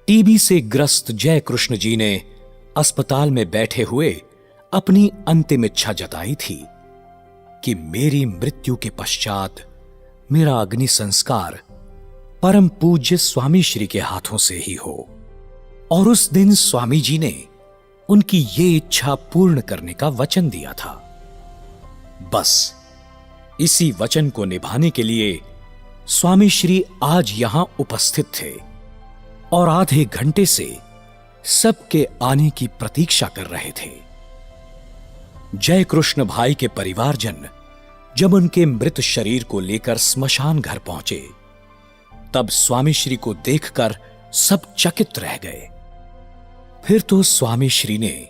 टीबी से ग्रस्त जयकृष्ण जी ने अस्पताल में बैठे हुए अपनी अंतिम इच्छा जताई थी कि मेरी मृत्यु के पश्चात मेरा अग्नि संस्कार परम पूज्य स्वामी श्री के हाथों से ही हो। और उस दिन स्वामी जी ने उनकी ये इच्छा पूर्ण करने का वचन दिया था। बस इसी वचन को निभाने के लिए स्वामी श्री आज यहां उपस्थित थे और आधे घंटे से सबके आने की प्रतीक्षा कर रहे थे। जयकृष्ण भाई के परिवारजन जब उनके मृत शरीर को लेकर स्मशान घर पहुंचे, तब स्वामी श्री को देखकर सब चकित रह गए। फिर तो स्वामी श्री ने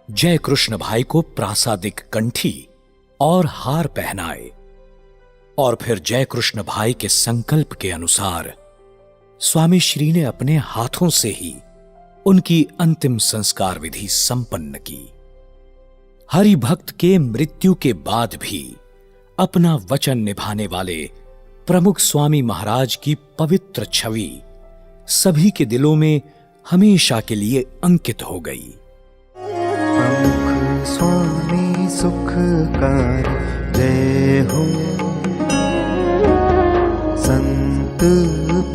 जयकृष्ण भाई को प्रासादिक कंठी और हार पहनाए और फिर जयकृष्ण भाई के संकल्प के अनुसार स्वामी श्री ने अपने हाथों से ही उनकी अंतिम संस्कार विधि संपन्न की। हरिभक्त के मृत्यु के बाद भी अपना वचन निभाने वाले प्रमुख स्वामी महाराज की पवित्र छवि सभी के दिलों में हमेशा के लिए अंकित हो गई। प्रमुख स्वामी सुखकार जय हो, संत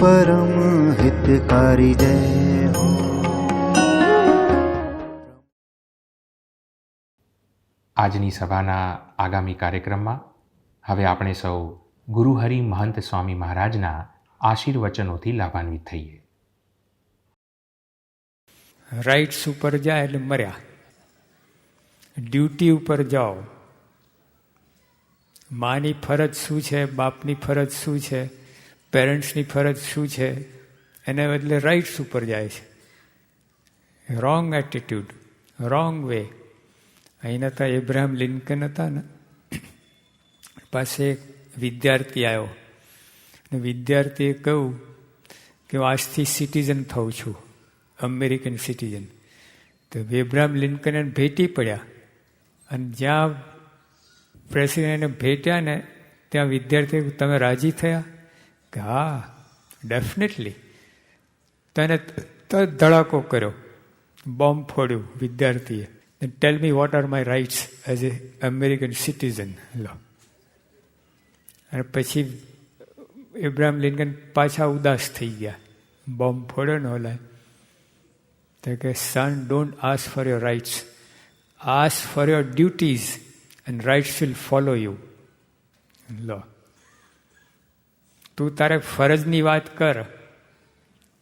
परम हितकारी जय हो। આજની સભાના આગામી કાર્યક્રમમાં હવે આપણે સૌ ગુરુહરિ મહંત સ્વામી મહારાજના આશીર્વચનોથી લાભાન્વિત થઈએ। રાઇટ્સ ઉપર જાય એટલે મર્યા. ડ્યુટી ઉપર જાઓ. માની ફરજ શું છે, બાપની ફરજ શું છે, પેરેન્ટ્સની ફરજ શું છે, એને બદલે રાઇટ્સ ઉપર જાય છે. Wrong attitude, wrong way. અહીંના હતા એબ્રાહમ લિંકન હતા ને, પાસે એક વિદ્યાર્થી આવ્યો ને વિદ્યાર્થીએ કહ્યું કે હું આજથી સિટીઝન થઉં છું, અમેરિકન સિટીઝન. તો એબ્રાહમ લિંકન એને ભેટી પડ્યા અને જ્યાં પ્રેસિડેન્ટને ભેટ્યા ને ત્યાં વિદ્યાર્થી, તમે રાજી થયા? કે હા, ડેફિનેટલી. તેને ધડાકો કર્યો, બોમ્બ ફોડ્યું વિદ્યાર્થીએ. Tell me what are my rights as a American citizen. લો. અને પછી એબ્રાહમ લિંકન પાછા ઉદાસ થઈ ગયા. બોમ્બ ફોડ્યો ને ઓલા. તો કે son, don't ask for your rights, ask for your duties and rights will follow you. લો, તું તારે ફરજની વાત કર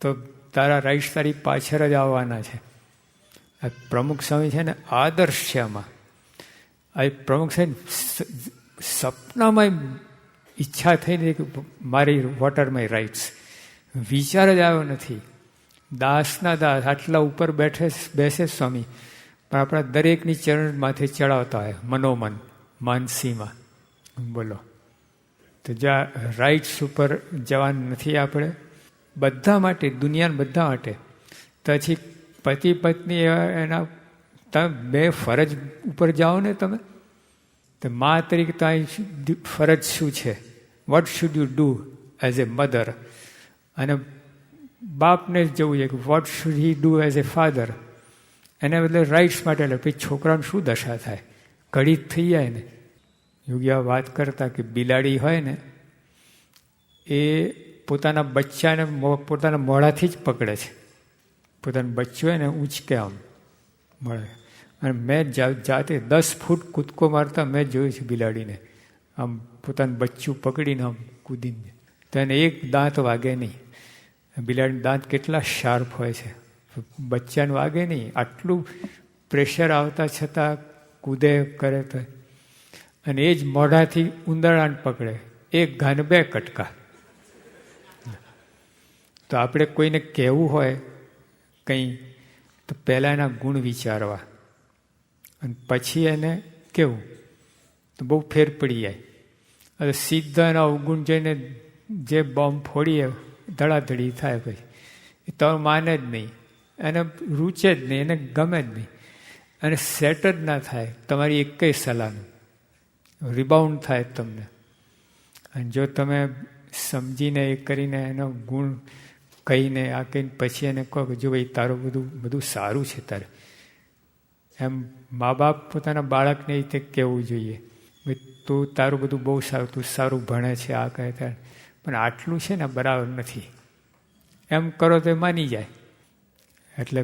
તો તારા રાઇટ્સ તારી પાછળ જ આવવાના છે. આ પ્રમુખ સ્વામી છે ને આદર્શ છે આમાં. આ પ્રમુખ છે ને સપનામાં ઈચ્છા થઈ ને કે મારી વોટ આર માય રાઇટ્સ, વિચાર જ આવ્યો નથી. દાસના દાસ આટલા ઉપર બેસે સ્વામી, પણ આપણા દરેકની ચરણ માથે ચડાવતા હોય મનોમન, માનસીમાં. બોલો, તો જ્યાં રાઇટ્સ ઉપર જવાનું નથી આપણે બધા માટે, દુનિયાના બધા માટે. પછી પતિ પત્ની એના તમે બે ફરજ ઉપર જાઓ ને તમે, તો મા તરીકે તમારી ફરજ શું છે? What should you do as a mother? અને બાપને જ જવું છે કે what should he do as a father? એને બદલે રાઇટ્સ માટે. એટલે પછી છોકરાને શું દશા થાય? ઘડી જ થઈ જાય ને. યોગી વાત કરતા કે બિલાડી હોય ને એ પોતાના બચ્ચાને પોતાના મોઢાથી જ પકડે છે. પોતાનું બચ્ચું હોય ને ઊંચકે આમ મળે. અને મેં જાતે 10 ફૂટ કૂદકો મારતા મેં જોયું છે બિલાડીને, આમ પોતાનું બચ્ચું પકડીને આમ કૂદીને. તો એને એક દાંત વાગે નહીં. બિલાડીના દાંત કેટલા શાર્પ હોય છે, બચ્ચાને વાગે નહીં. આટલું પ્રેશર આવતા છતાં કૂદે કરે તો. અને એ જ મોઢાથી ઉંદરડાને પકડે. એક ઘાને 2 કટકા. તો આપણે કોઈને કહેવું હોય કંઈ તો પહેલાં એના ગુણ વિચારવા અને પછી એને કહેવું, તો બહુ ફેર પડી જાય. હવે સીધા એના અવગુણ જઈને જે બોમ્બ ફોડીએ ધડાધડી થાય, પછી એ તો માને જ નહીં, એને રૂચે જ નહીં, એને ગમે જ નહીં, અને સેટ જ ના થાય તમારી એકેય સલાહનું. રિબાઉન્ડ થાય તમને. અને જો તમે સમજીને એ કરીને એનો ગુણ કહીને આ કહીને પછી એને કહો કે જો ભાઈ તારું બધું સારું છે તારે, એમ મા બાપ પોતાના બાળકને એ રીતે કહેવું જોઈએ, ભાઈ તું તારું બધું બહુ સારું, તું સારું ભણે છે, આ કહે ત્યારે, પણ આટલું છે ને બરાબર નથી. એમ કરો તો એ માની જાય. એટલે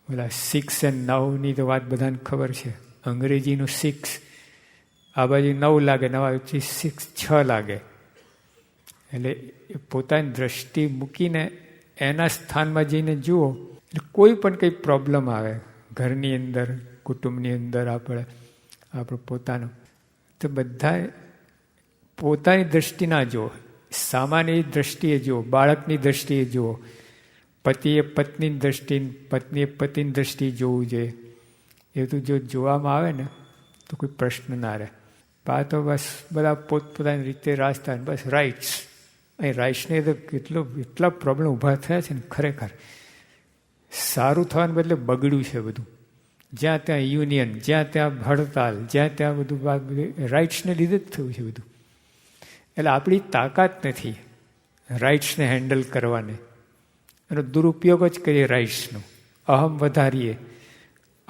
બોલા 6 and 9ની તો વાત બધાને ખબર છે. અંગ્રેજીનું 6 આ બાજુ 9 લાગે, નવા 6 લાગે. એટલે એ પોતાની દ્રષ્ટિ મૂકીને એના સ્થાનમાં જઈને જુઓ. એટલે કોઈ પણ કંઈ પ્રોબ્લેમ આવે ઘરની અંદર, કુટુંબની અંદર, આપણે પોતાનું, તો બધા પોતાની દ્રષ્ટિ ના જુઓ, સામાન્ય દ્રષ્ટિએ જુઓ, બાળકની દ્રષ્ટિએ જુઓ. પતિએ પત્નીની દ્રષ્ટિ, પત્નીએ પતિની દ્રષ્ટિએ જોવું જોઈએ. એ બધું જો જોવામાં આવે ને તો કોઈ પ્રશ્ન ના રહે. આ તો બસ બધા પોતપોતાની રીતે રાજતા, બસ રાઇટ્સ. અહીં રાઇટ્સને તો એટલા પ્રોબ્લેમ ઊભા થયા છે ને, ખરેખર સારું થવાને બદલે બગડ્યું છે બધું. જ્યાં ત્યાં યુનિયન, જ્યાં ત્યાં હડતાલ, જ્યાં ત્યાં બધું રાઇટ્સને લીધે જ થયું છે બધું. એટલે આપણી તાકાત નથી રાઇટ્સને હેન્ડલ કરવાની. એનો દુરુપયોગ જ કરીએ રાઇટ્સનો. અહમ વધારીએ,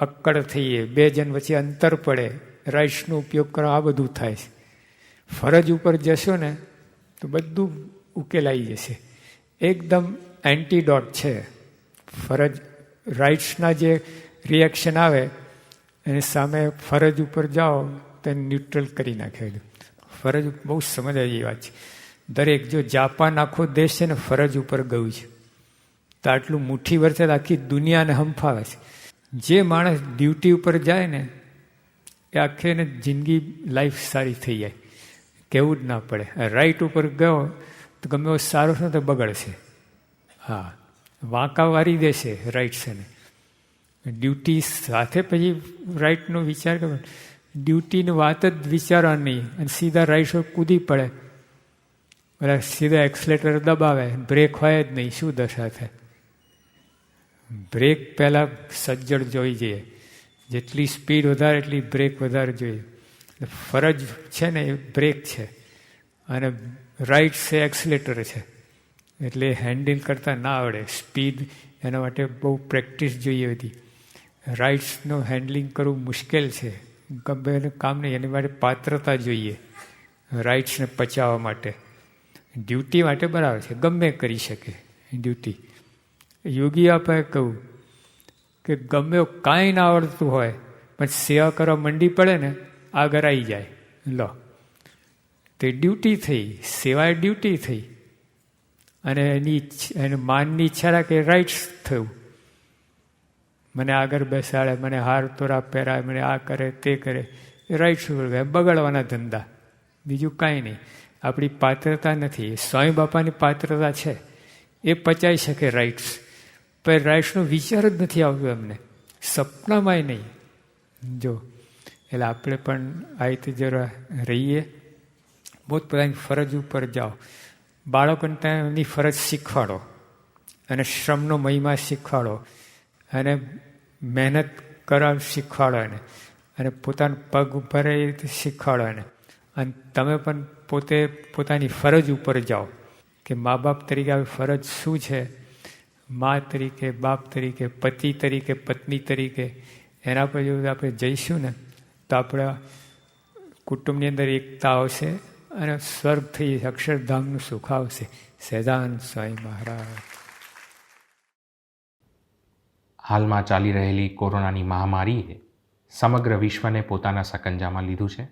અક્કડ થઈએ, 2 જણ વચ્ચે અંતર પડે, રાઇટ્સનો ઉપયોગ કરો, આ બધું થાય છે. ફરજ ઉપર જશો ને તો બધું ઉકેલાઈ જશે. એકદમ એન્ટીડોટ છે ફરજ. રાઇટ્સના જે રિએક્શન આવે એની સામે ફરજ ઉપર જાઓ તો એને ન્યુટ્રલ કરી નાખે. ફરજ બહુ સમજાય એવી વાત છે. દરેક જો જાપાન આખો દેશ છે ને ફરજ ઉપર ગયું છે. તો આટલું મુઠ્ઠી વરસાદ આખી દુનિયાને હંફાવે છે. જે માણસ ડ્યુટી ઉપર જાય ને એ આખી એને જિંદગી લાઈફ સારી થઈ જાય, કહેવું જ ના પડે. રાઈટ ઉપર ગયો તો ગમે એવો સારો છે તો બગડશે. હા, વાંકા વારી દેશે રાઈટ છે ને. ડ્યુટી સાથે પછી રાઈટનો વિચાર કરો, ડ્યુટીની વાત જ વિચારવા નહીં અને સીધા રાઈટ કૂદી પડે, બરાબર, સીધા એક્સલેટર દબાવે, બ્રેક હોય જ નહીં, શું દશા થાય? બ્રેક પહેલાં સજ્જડ જોઈ જઈએ, જેટલી સ્પીડ વધારે એટલી બ્રેક વધારે જોઈએ. ફરજ છે ને એ બ્રેક છે અને રાઈટ છે એક્સલેટર છે, એટલે હેન્ડલ કરતાં ના આવડે. સ્પીડ એના માટે બહુ પ્રેક્ટિસ જોઈએ હતી. રાઇટ્સનું હેન્ડલિંગ કરવું મુશ્કેલ છે, ગમે એનું કામ નહીં, એની માટે પાત્રતા જોઈએ રાઇટ્સને પચાવવા માટે. ડ્યુટી માટે બરાબર છે, ગમે કરી શકે ડ્યુટી. યોગી આપણે કહું કે ગમે કાંઈ ના આવડતું હોય પણ સેવા કરવા મંડી પડે ને આગળ આવી જાય. લો, તે ડ્યુટી થઈ, સેવા એ ડ્યુટી થઈ, અને એને માનની ઈચ્છા રાખે રાઇટ્સ થયું. મને આગળ બેસાડે, મને હાર તોરા પહેરાય, મને આ કરે તે કરે, એ રાઇટ્સ બગાડવાના ધંધા, બીજું કાંઈ નહીં. આપણી પાત્રતા નથી. સ્વામી બાપાની પાત્રતા છે, એ પચાવી શકે રાઇટ્સ, પણ રાઇટ્સનો વિચાર જ નથી આવતો એમને, સપનામાંય નહીં. જો એટલે આપણે પણ આ રીતે જરા રહીએ, પોતપોતાની ફરજ ઉપર જાઓ. બાળકોને ત્યાં એમની ફરજ શીખવાડો અને શ્રમનો મહિમા શીખવાડો અને મહેનત કરાવ શીખવાડો એને, અને પોતાના પગ ઉપર એ રીતે શીખવાડો એને. અને તમે પણ પોતે પોતાની ફરજ ઉપર જાઓ કે મા બાપ તરીકે આવી ફરજ શું છે, મા તરીકે, બાપ તરીકે, પતિ તરીકે, પત્ની તરીકે, એના પર જો આપણે જઈશું ને તો આપણા કુટુંબની અંદર એકતા આવશે અને સ્વર્ગથી અક્ષરધામનું સુખ આવશે. સહેજાનંદ સ્વામી મહારાજ. હાલમાં ચાલી રહેલી કોરોનાની મહામારીએ સમગ્ર વિશ્વને પોતાના સકંજામાં લીધું છે.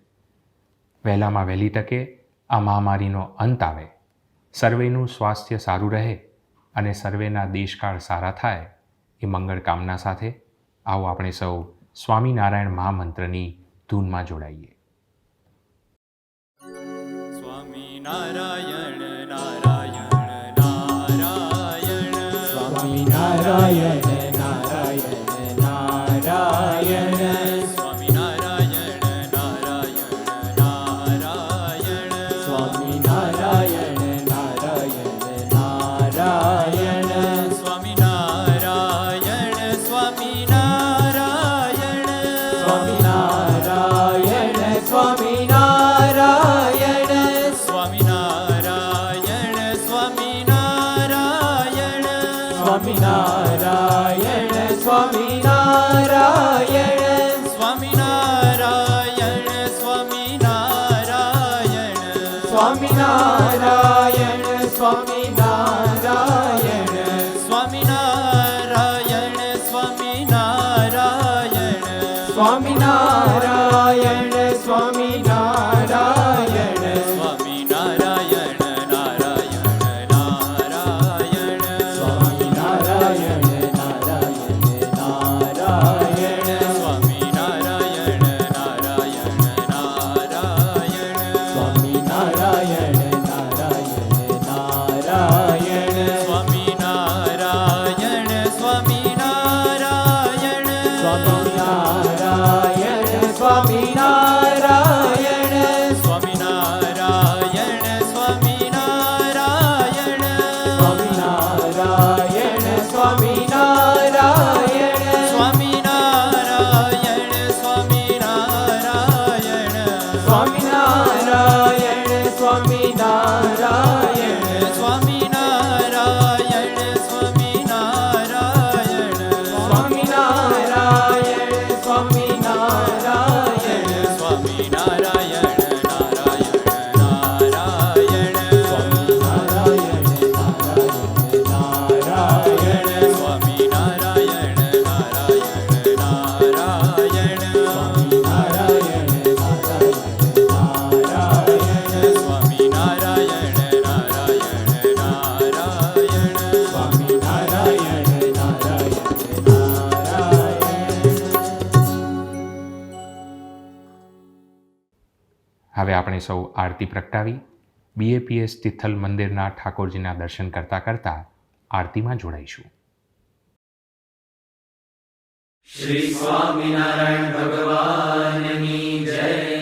વહેલામાં વહેલી તકે આ મહામારીનો અંત આવે, સર્વેનું સ્વાસ્થ્ય સારું રહે અને સર્વેના દેશકાળ સારા થાય એ મંગળ કામના સાથે આવો આપણે સૌ સ્વામિનારાયણ મહામંત્રની ધૂનમાં જોડાઈએ. નારાયણ નારાયણ નારાયણ સ્વામી નારાયણ નારાયણ નારાયણ સ્વામી નારાયણ નારાયણ નારાયણ સ્વામી નારાયણ નારાયણ નારાયણ સ્વામી નારાયણ સ્વામી નારાયણ સ્વામી નારાયણ સ્વામી નારાયણ સ્વામિનારાયણ સ્વામિનારાયણ સ્વામિનારાયણ સ્વામિનારાયણ સ્વામિનારાયણ સ્વામિનારાયણ સ્વામિનારાયણ સ્વામિનારાયણ સ્વામિનારાયણ સ્વામિનારાયણ સ્વામિનારાયણ સ્વામિનારાયણ આપણે સૌ આરતી પ્રગટાવી BAPS તિથલ મંદિરના ઠાકોરજીના દર્શન કરતાં કરતાં આરતીમાં જોડાઈશું. શ્રી સ્વામિનારાયણ ભગવાનની જય.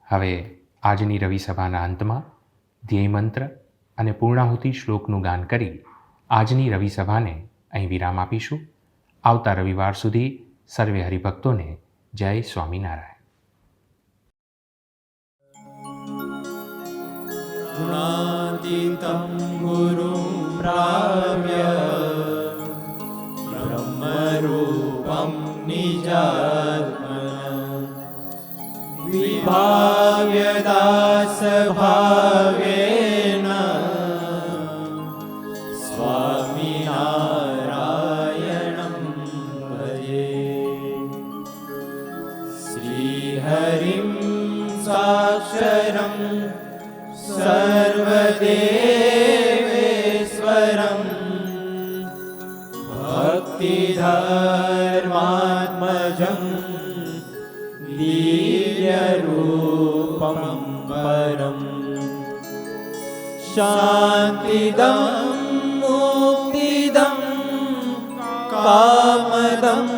હવે આજની રવિસભાના અંતમાં ધ્યેયમંત્ર અને પૂર્ણાહુતિ શ્લોકનું ગાન કરી આજની રવિસભાને અહીં વિરામ આપીશું. આવતા રવિવાર સુધી સર્વે હરિભક્તોને જય સ્વામિનારાયણ. ગુણાતીતં ગુરું પ્રાપ્ય બ્રહ્મરૂપં નિજાત્મન વિભાવ્યદાસભાવેન સ્વામિનારાયણં ભજે. શ્રીહરિં સાક્ષરં સર્વદેવેશ્વરં ભક્તિધર્માત્મજં દિવ્યરૂપં પરમ शान्तिदं मुक्तिदं कामदं